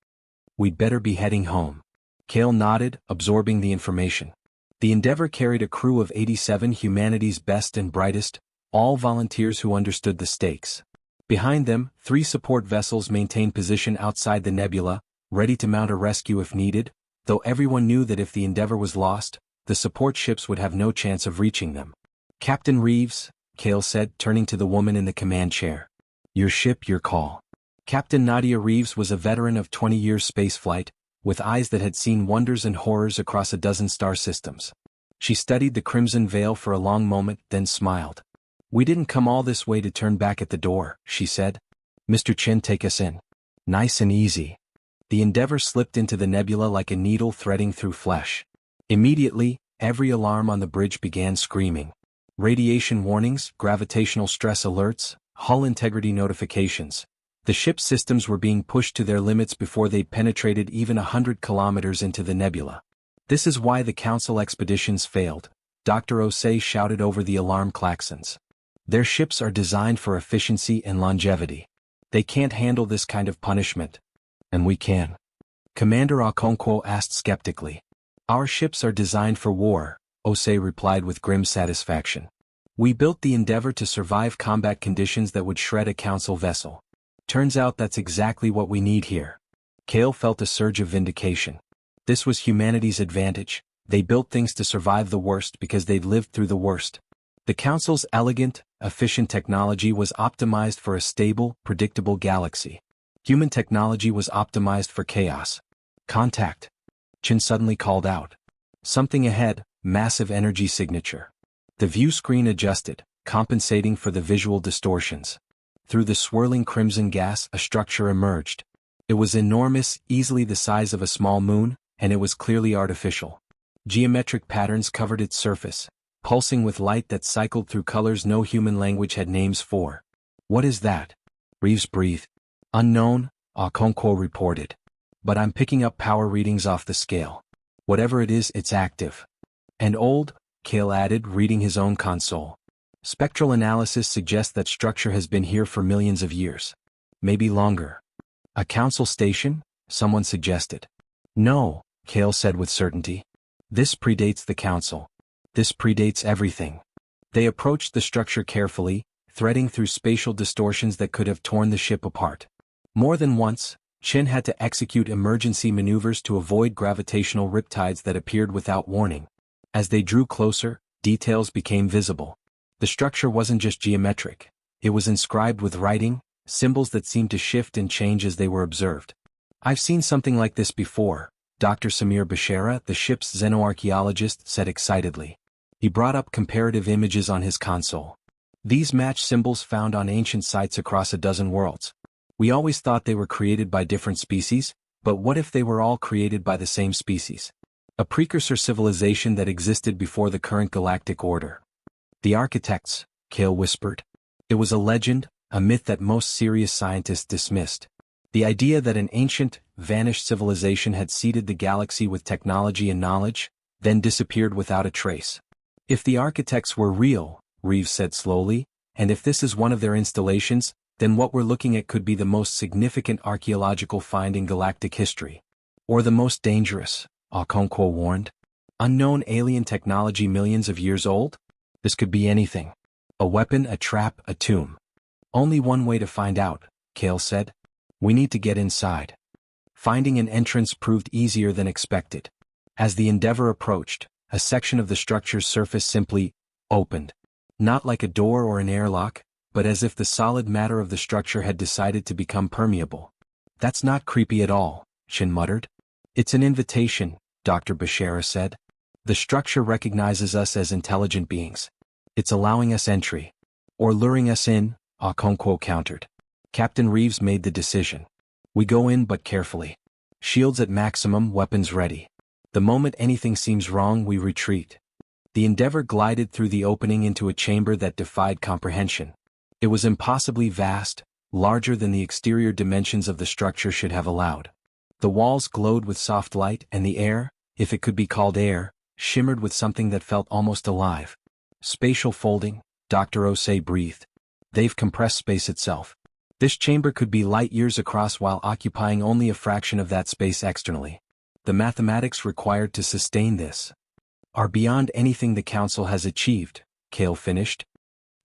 We'd better be heading home. Kale nodded, absorbing the information. The Endeavour carried a crew of 87 humanity's best and brightest, all volunteers who understood the stakes. Behind them, 3 support vessels maintained position outside the nebula, ready to mount a rescue if needed, though everyone knew that if the Endeavour was lost, the support ships would have no chance of reaching them. Captain Reeves, Kale said, turning to the woman in the command chair. Your ship, your call. Captain Nadia Reeves was a veteran of 20 years spaceflight, with eyes that had seen wonders and horrors across a dozen star systems. She studied the Crimson Veil for a long moment, then smiled. We didn't come all this way to turn back at the door, she said. Mr. Chen, take us in. Nice and easy. The Endeavour slipped into the nebula like a needle threading through flesh. Immediately, every alarm on the bridge began screaming. Radiation warnings, gravitational stress alerts, hull integrity notifications. The ship's systems were being pushed to their limits before they penetrated even 100 kilometers into the nebula. This is why the Council expeditions failed, Dr. Osei shouted over the alarm klaxons. Their ships are designed for efficiency and longevity. They can't handle this kind of punishment. And we can. Commander Okonkwo asked skeptically. Our ships are designed for war, Osei replied with grim satisfaction. We built the Endeavour to survive combat conditions that would shred a Council vessel. Turns out that's exactly what we need here. Kale felt a surge of vindication. This was humanity's advantage. They built things to survive the worst because they'd lived through the worst. The Council's elegant, efficient technology was optimized for a stable, predictable galaxy. Human technology was optimized for chaos. Contact. Chin suddenly called out. Something ahead, massive energy signature. The view screen adjusted, compensating for the visual distortions. Through the swirling crimson gas, a structure emerged. It was enormous, easily the size of a small moon, and it was clearly artificial. Geometric patterns covered its surface, pulsing with light that cycled through colors no human language had names for. What is that? Reeves breathed. Unknown, Okonkwo reported. But I'm picking up power readings off the scale. Whatever it is, it's active. And old, Kale added, reading his own console. Spectral analysis suggests that structure has been here for millions of years. Maybe longer. A council station? Someone suggested. No, Kale said with certainty. This predates the council. This predates everything. They approached the structure carefully, threading through spatial distortions that could have torn the ship apart. More than once, Chen had to execute emergency maneuvers to avoid gravitational riptides that appeared without warning. As they drew closer, details became visible. The structure wasn't just geometric. It was inscribed with writing, symbols that seemed to shift and change as they were observed. "I've seen something like this before," Dr. Samir Bashara, the ship's xenoarchaeologist, said excitedly. He brought up comparative images on his console. "These match symbols found on ancient sites across a dozen worlds. We always thought they were created by different species, but what if they were all created by the same species? A precursor civilization that existed before the current galactic order." "The architects," Kale whispered. It was a legend, a myth that most serious scientists dismissed. The idea that an ancient, vanished civilization had seeded the galaxy with technology and knowledge, then disappeared without a trace. "If the architects were real," Reeves said slowly, "and if this is one of their installations, then what we're looking at could be the most significant archaeological find in galactic history. Or the most dangerous," Okonkwo warned. "Unknown alien technology millions of years old? This could be anything. A weapon, a trap, a tomb. Only one way to find out," Kale said. "We need to get inside." Finding an entrance proved easier than expected. As the Endeavour approached, a section of the structure's surface simply opened. Not like a door or an airlock, but as if the solid matter of the structure had decided to become permeable. "That's not creepy at all," Chen muttered. "It's an invitation," Dr. Bashara said. "The structure recognizes us as intelligent beings. It's allowing us entry. Or luring us in," Okonkwo countered. Captain Reeves made the decision. "We go in but carefully. Shields at maximum, weapons ready. The moment anything seems wrong, we retreat." The Endeavour glided through the opening into a chamber that defied comprehension. It was impossibly vast, larger than the exterior dimensions of the structure should have allowed. The walls glowed with soft light, and the air, if it could be called air, shimmered with something that felt almost alive. "Spatial folding," Dr. Osei breathed. "They've compressed space itself. This chamber could be light years across while occupying only a fraction of that space externally. The mathematics required to sustain this are beyond anything the Council has achieved," Kale finished.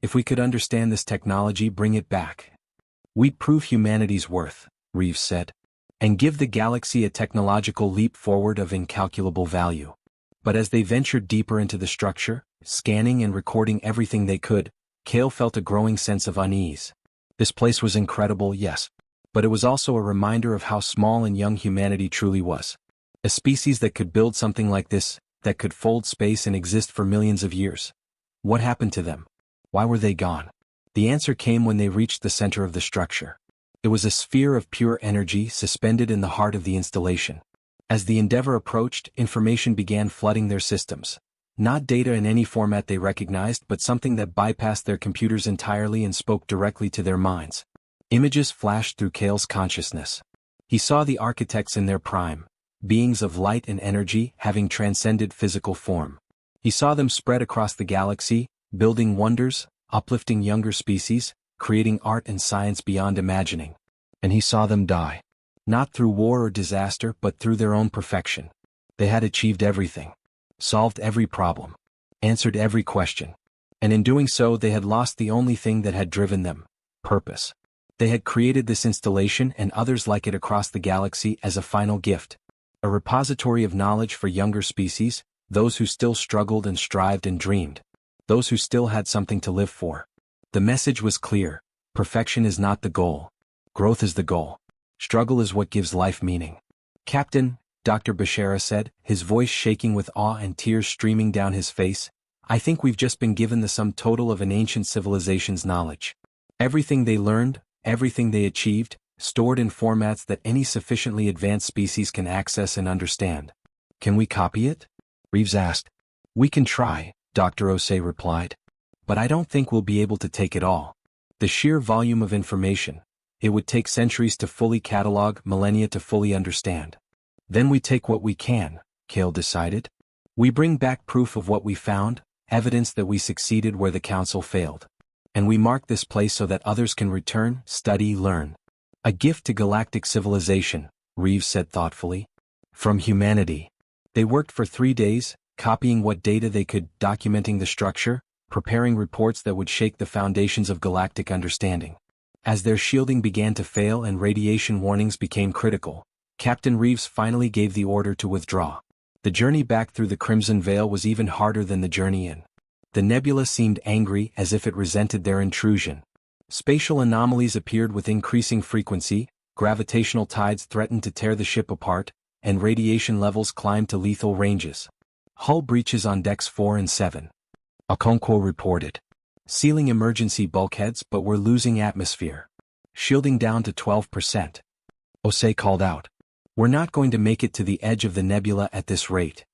"If we could understand this technology, bring it back, we'd prove humanity's worth," Reeves said, "and give the galaxy a technological leap forward of incalculable value." But as they ventured deeper into the structure, scanning and recording everything they could, Kale felt a growing sense of unease. This place was incredible, yes, but it was also a reminder of how small and young humanity truly was. A species that could build something like this, that could fold space and exist for millions of years. What happened to them? Why were they gone? The answer came when they reached the center of the structure. It was a sphere of pure energy suspended in the heart of the installation. As the Endeavour approached, information began flooding their systems. Not data in any format they recognized, but something that bypassed their computers entirely and spoke directly to their minds. Images flashed through Kale's consciousness. He saw the architects in their prime, beings of light and energy having transcended physical form. He saw them spread across the galaxy, building wonders, uplifting younger species, creating art and science beyond imagining. And he saw them die. Not through war or disaster, but through their own perfection. They had achieved everything. Solved every problem. Answered every question. And in doing so, they had lost the only thing that had driven them: purpose. They had created this installation and others like it across the galaxy as a final gift. A repository of knowledge for younger species, those who still struggled and strived and dreamed. Those who still had something to live for. The message was clear: perfection is not the goal. Growth is the goal. Struggle is what gives life meaning. "Captain," Dr. Bashara said, his voice shaking with awe and tears streaming down his face, "I think we've just been given the sum total of an ancient civilization's knowledge. Everything they learned, everything they achieved, stored in formats that any sufficiently advanced species can access and understand. Can we copy it?" Reeves asked. "We can try," Dr. Osei replied. "But I don't think we'll be able to take it all. The sheer volume of information. It would take centuries to fully catalog, millennia to fully understand. Then we take what we can," Kale decided. "We bring back proof of what we found, evidence that we succeeded where the Council failed. And we mark this place so that others can return, study, learn. A gift to galactic civilization," Reeves said thoughtfully. "From humanity." They worked for 3 days, copying what data they could, documenting the structure, preparing reports that would shake the foundations of galactic understanding. As their shielding began to fail and radiation warnings became critical, Captain Reeves finally gave the order to withdraw. The journey back through the Crimson Veil was even harder than the journey in. The nebula seemed angry, as if it resented their intrusion. Spatial anomalies appeared with increasing frequency, gravitational tides threatened to tear the ship apart, and radiation levels climbed to lethal ranges. Hull breaches on decks 4 and 7. Okonkwo reported. Sealing emergency bulkheads, but we're losing atmosphere. Shielding down to 12%. Osei called out. We're not going to make it to the edge of the nebula at this rate.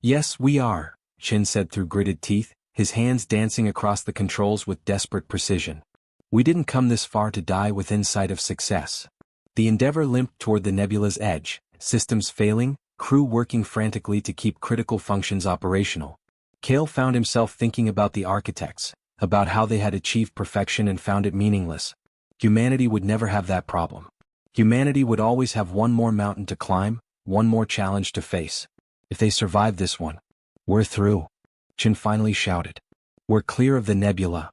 Yes, we are, Shin said through gritted teeth, his hands dancing across the controls with desperate precision. We didn't come this far to die within sight of success. The Endeavour limped toward the nebula's edge, systems failing, crew working frantically to keep critical functions operational. Cale found himself thinking about the architects, about how they had achieved perfection and found it meaningless. Humanity would never have that problem. Humanity would always have one more mountain to climb, one more challenge to face. If they survive this one, we're through. Chin finally shouted. We're clear of the nebula.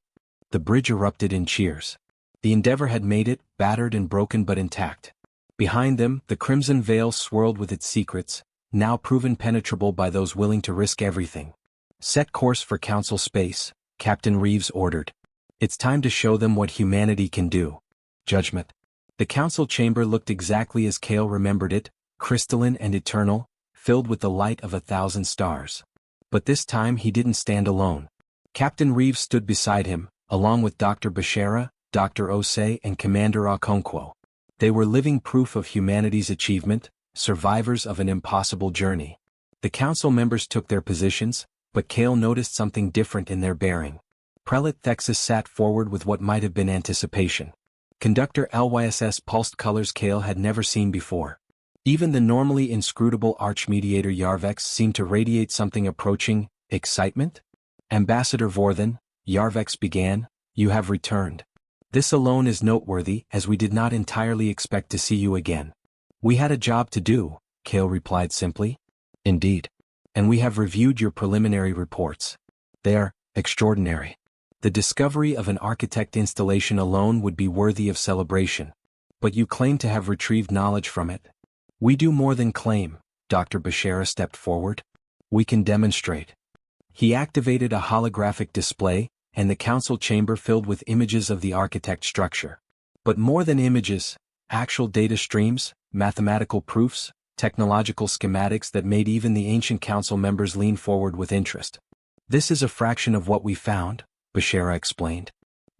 The bridge erupted in cheers. The Endeavour had made it, battered and broken but intact. Behind them, the Crimson Veil swirled with its secrets, now proven penetrable by those willing to risk everything. Set course for Council space, Captain Reeves ordered. It's time to show them what humanity can do. Judgment. The Council chamber looked exactly as Cale remembered it, crystalline and eternal, filled with the light of 1,000 stars. But this time he didn't stand alone. Captain Reeves stood beside him, along with Dr. Bashara, Dr. Osei and Commander Okonkwo. They were living proof of humanity's achievement, survivors of an impossible journey. The Council members took their positions, but Cale noticed something different in their bearing. Prelate Thexus sat forward with what might have been anticipation. Conductor LYSS pulsed colors Cale had never seen before. Even the normally inscrutable archmediator Yarvex seemed to radiate something approaching excitement. Ambassador Vorthen, Yarvex began, you have returned. This alone is noteworthy, as we did not entirely expect to see you again. We had a job to do, Cale replied simply. Indeed. And we have reviewed your preliminary reports. They are extraordinary. The discovery of an architect installation alone would be worthy of celebration. But you claim to have retrieved knowledge from it. We do more than claim, Dr. Bashara stepped forward. We can demonstrate. He activated a holographic display, and the Council chamber filled with images of the architect structure. But more than images, actual data streams, mathematical proofs, technological schematics that made even the ancient Council members lean forward with interest. This is a fraction of what we found, Bashara explained.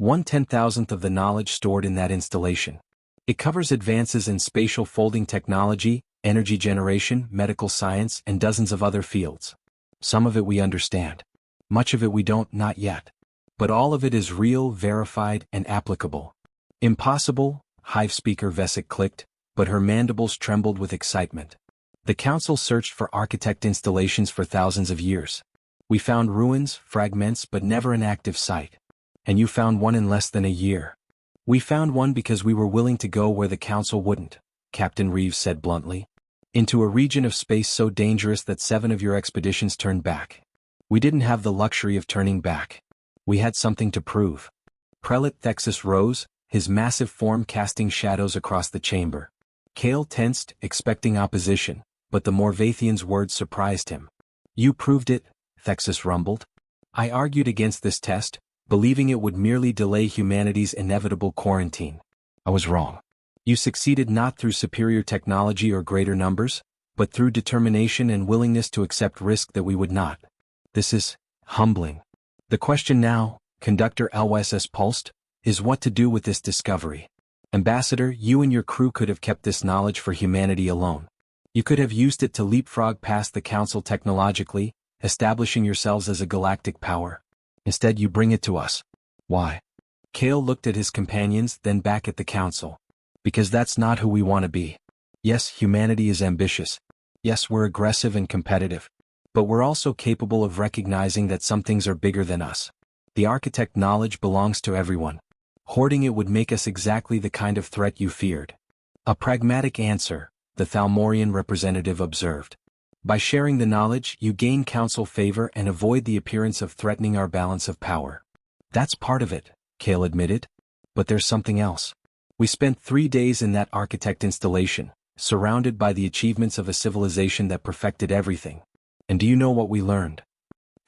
1/10,000th of the knowledge stored in that installation. It covers advances in spatial folding technology, energy generation, medical science, and dozens of other fields. Some of it we understand. Much of it we don't, not yet. But all of it is real, verified, and applicable. Impossible, Hive Speaker Vesic clicked, but her mandibles trembled with excitement. The Council searched for architect installations for thousands of years. We found ruins, fragments, but never an active site. And you found one in less than a year. We found one because we were willing to go where the Council wouldn't, Captain Reeves said bluntly. Into a region of space so dangerous that 7 of your expeditions turned back. We didn't have the luxury of turning back. We had something to prove. Prelate Thexus rose, his massive form casting shadows across the chamber. Cale tensed, expecting opposition, but the Morvathian's words surprised him. You proved it, Thexus rumbled. I argued against this test, believing it would merely delay humanity's inevitable quarantine. I was wrong. You succeeded not through superior technology or greater numbers, but through determination and willingness to accept risk that we would not. This is humbling. The question now, Conductor LYSS pulsed, is what to do with this discovery. Ambassador, you and your crew could have kept this knowledge for humanity alone. You could have used it to leapfrog past the Council technologically, establishing yourselves as a galactic power. Instead you bring it to us. Why? Cale looked at his companions, then back at the Council. Because that's not who we want to be. Yes, humanity is ambitious. Yes, we're aggressive and competitive. But we're also capable of recognizing that some things are bigger than us. The architect knowledge belongs to everyone. Hoarding it would make us exactly the kind of threat you feared. A pragmatic answer, the Thalmorian representative observed. By sharing the knowledge, you gain Council favor and avoid the appearance of threatening our balance of power. That's part of it, Cale admitted. But there's something else. We spent 3 days in that architect installation, surrounded by the achievements of a civilization that perfected everything. And do you know what we learned?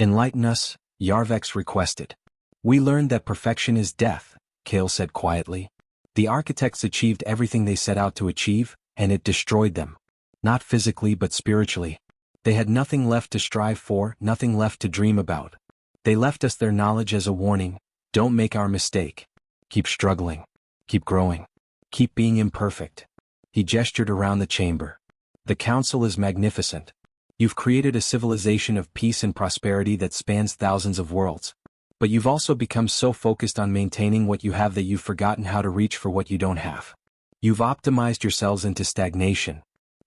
Enlighten us, Yarvex requested. We learned that perfection is death, Kale said quietly. The architects achieved everything they set out to achieve, and it destroyed them. Not physically but spiritually. They had nothing left to strive for, nothing left to dream about. They left us their knowledge as a warning: don't make our mistake. Keep struggling. Keep growing. Keep being imperfect. He gestured around the chamber. The council is magnificent. You've created a civilization of peace and prosperity that spans thousands of worlds. But you've also become so focused on maintaining what you have that you've forgotten how to reach for what you don't have. You've optimized yourselves into stagnation.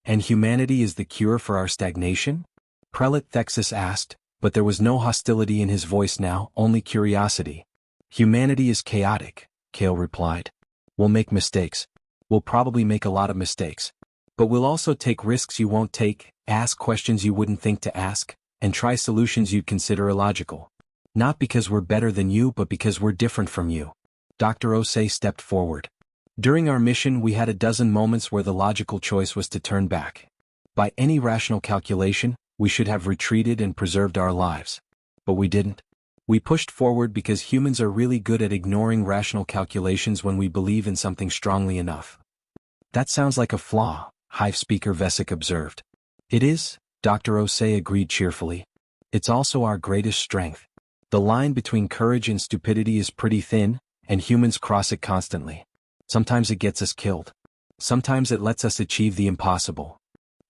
And humanity is the cure for our stagnation? Prelate Thexus asked, but there was no hostility in his voice now, only curiosity. Humanity is chaotic, Kale replied. We'll make mistakes. We'll probably make a lot of mistakes. But we'll also take risks you won't take, ask questions you wouldn't think to ask, and try solutions you'd consider illogical. Not because we're better than you, but because we're different from you. Dr. Osei stepped forward. During our mission, we had a dozen moments where the logical choice was to turn back. By any rational calculation, we should have retreated and preserved our lives. But we didn't. We pushed forward because humans are really good at ignoring rational calculations when we believe in something strongly enough. That sounds like a flaw, Hive Speaker Vesic observed. It is, Dr. Osei agreed cheerfully. It's also our greatest strength. The line between courage and stupidity is pretty thin, and humans cross it constantly. Sometimes it gets us killed. Sometimes it lets us achieve the impossible.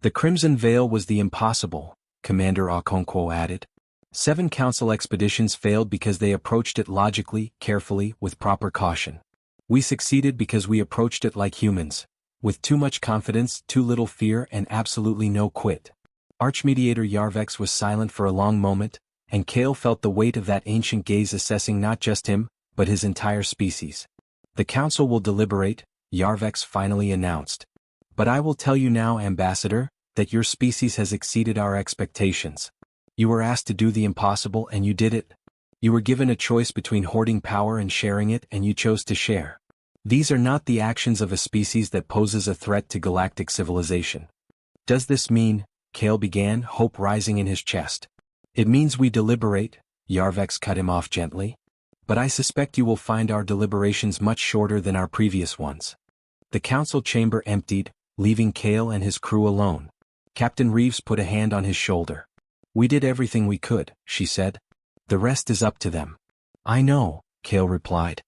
The Crimson Veil was the impossible, Commander Okonkwo added. 7 council expeditions failed because they approached it logically, carefully, with proper caution. We succeeded because we approached it like humans, with too much confidence, too little fear, and absolutely no quit. Archmediator Yarvex was silent for a long moment, and Kale felt the weight of that ancient gaze assessing not just him, but his entire species. The council will deliberate, Yarvex finally announced. But I will tell you now, Ambassador, that your species has exceeded our expectations. You were asked to do the impossible and you did it. You were given a choice between hoarding power and sharing it, and you chose to share. These are not the actions of a species that poses a threat to galactic civilization. Does this mean, Kale began, hope rising in his chest. It means we deliberate, Yarvex cut him off gently. But I suspect you will find our deliberations much shorter than our previous ones. The council chamber emptied, leaving Kale and his crew alone. Captain Reeves put a hand on his shoulder. We did everything we could, she said. The rest is up to them. I know, Kale replied.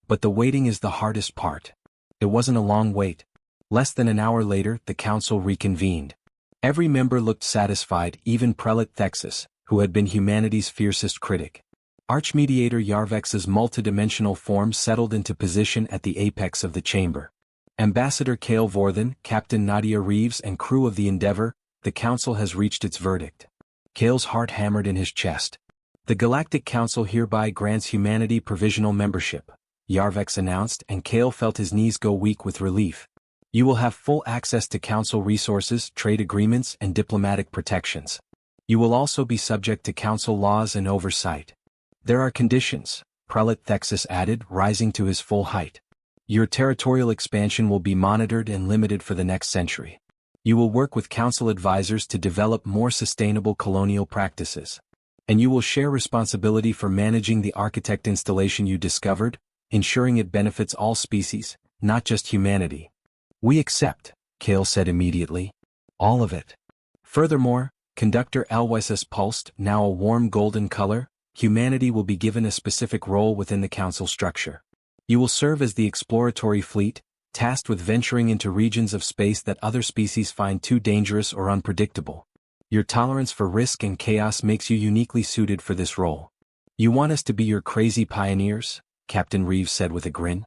But the waiting is the hardest part. It wasn't a long wait. Less than an hour later, the council reconvened. Every member looked satisfied, even Prelate Thexus, who had been humanity's fiercest critic. Archmediator Yarvex's multidimensional form settled into position at the apex of the chamber. Ambassador Kale Vorthen, Captain Nadia Reeves, and crew of the Endeavor, the council has reached its verdict. Kale's heart hammered in his chest. The Galactic Council hereby grants humanity provisional membership, Yarvex announced, and Kale felt his knees go weak with relief. You will have full access to council resources, trade agreements, and diplomatic protections. You will also be subject to council laws and oversight. There are conditions, Prelate Thexus added, rising to his full height. Your territorial expansion will be monitored and limited for the next century. You will work with council advisors to develop more sustainable colonial practices. And you will share responsibility for managing the architect installation you discovered, ensuring it benefits all species, not just humanity. We accept, Kale said immediately. All of it. Furthermore, Conductor Aloysius pulsed, now a warm golden color. Humanity will be given a specific role within the council structure. You will serve as the exploratory fleet, tasked with venturing into regions of space that other species find too dangerous or unpredictable. Your tolerance for risk and chaos makes you uniquely suited for this role. You want us to be your crazy pioneers, Captain Reeves said with a grin.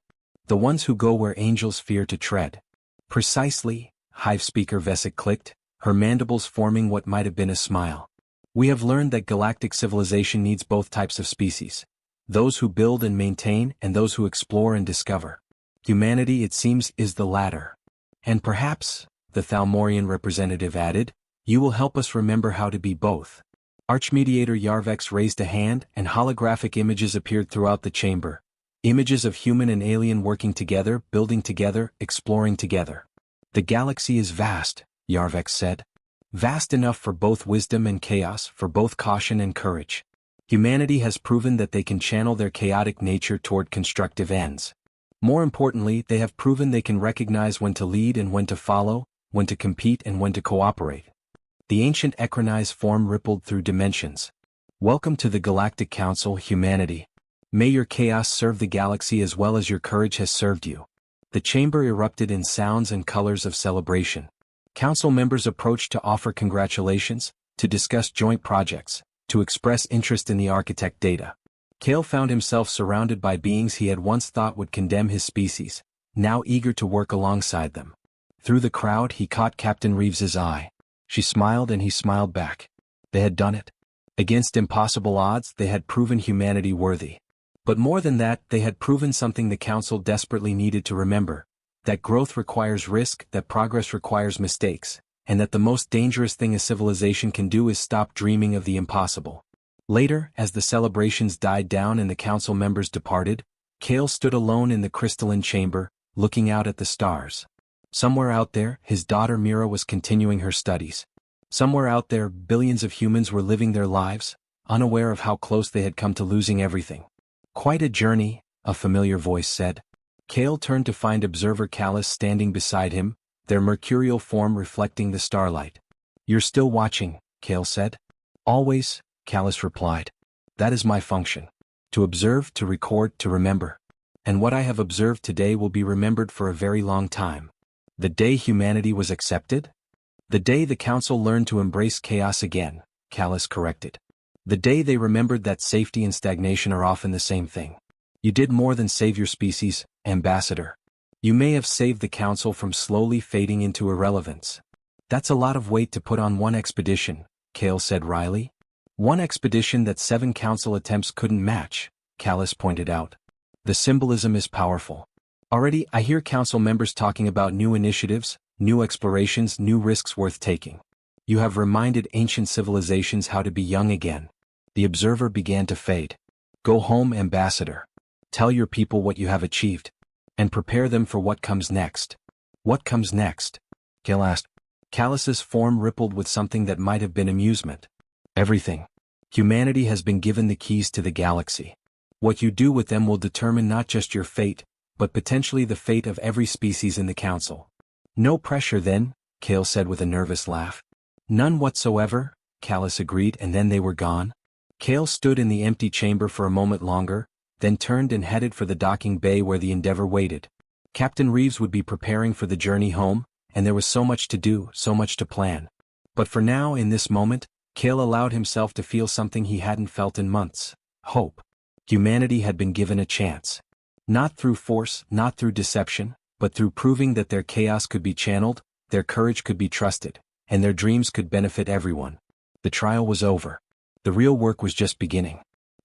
The ones who go where angels fear to tread. Precisely, Hive Speaker Vesic clicked, her mandibles forming what might have been a smile. We have learned that galactic civilization needs both types of species. Those who build and maintain, and those who explore and discover. Humanity, it seems, is the latter. And perhaps, the Thalmorian representative added, you will help us remember how to be both. Archmediator Yarvex raised a hand, and holographic images appeared throughout the chamber. Images of human and alien working together, building together, exploring together. The galaxy is vast, Yarvex said. Vast enough for both wisdom and chaos, for both caution and courage. Humanity has proven that they can channel their chaotic nature toward constructive ends. More importantly, they have proven they can recognize when to lead and when to follow, when to compete and when to cooperate. The ancient Ecronise form rippled through dimensions. Welcome to the Galactic Council, humanity. May your chaos serve the galaxy as well as your courage has served you. The chamber erupted in sounds and colors of celebration. Council members approached to offer congratulations, to discuss joint projects, to express interest in the architect data. Kale found himself surrounded by beings he had once thought would condemn his species, now eager to work alongside them. Through the crowd he caught Captain Reeves's eye. She smiled and he smiled back. They had done it. Against impossible odds, they had proven humanity worthy. But more than that, they had proven something the Council desperately needed to remember, that growth requires risk, that progress requires mistakes, and that the most dangerous thing a civilization can do is stop dreaming of the impossible. Later, as the celebrations died down and the Council members departed, Kale stood alone in the crystalline chamber, looking out at the stars. Somewhere out there, his daughter Mira was continuing her studies. Somewhere out there, billions of humans were living their lives, unaware of how close they had come to losing everything. Quite a journey, a familiar voice said. Kale turned to find Observer Callus standing beside him, their mercurial form reflecting the starlight. You're still watching, Kale said. Always, Callus replied. That is my function. To observe, to record, to remember. And what I have observed today will be remembered for a very long time. The day humanity was accepted? The day the Council learned to embrace chaos again, Callus corrected. The day they remembered that safety and stagnation are often the same thing. You did more than save your species, Ambassador. You may have saved the Council from slowly fading into irrelevance. That's a lot of weight to put on one expedition, Kale said wryly. One expedition that 7 Council attempts couldn't match, Callus pointed out. The symbolism is powerful. Already, I hear Council members talking about new initiatives, new explorations, new risks worth taking. You have reminded ancient civilizations how to be young again. The Observer began to fade. Go home, Ambassador. Tell your people what you have achieved. And prepare them for what comes next. What comes next? Kale asked. Callus's form rippled with something that might have been amusement. Everything. Humanity has been given the keys to the galaxy. What you do with them will determine not just your fate, but potentially the fate of every species in the Council. No pressure then, Kale said with a nervous laugh. None whatsoever, Callus agreed, and then they were gone. Kale stood in the empty chamber for a moment longer, then turned and headed for the docking bay where the Endeavour waited. Captain Reeves would be preparing for the journey home, and there was so much to do, so much to plan. But for now, in this moment, Kale allowed himself to feel something he hadn't felt in months: hope. Humanity had been given a chance. Not through force, not through deception, but through proving that their chaos could be channeled, their courage could be trusted, and their dreams could benefit everyone. The trial was over. The real work was just beginning.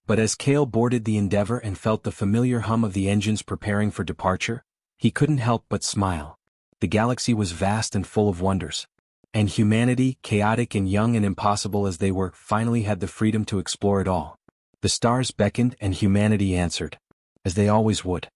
But as Kale boarded the Endeavour and felt the familiar hum of the engines preparing for departure, he couldn't help but smile. The galaxy was vast and full of wonders. And humanity, chaotic and young and impossible as they were, finally had the freedom to explore it all. The stars beckoned and humanity answered. As they always would.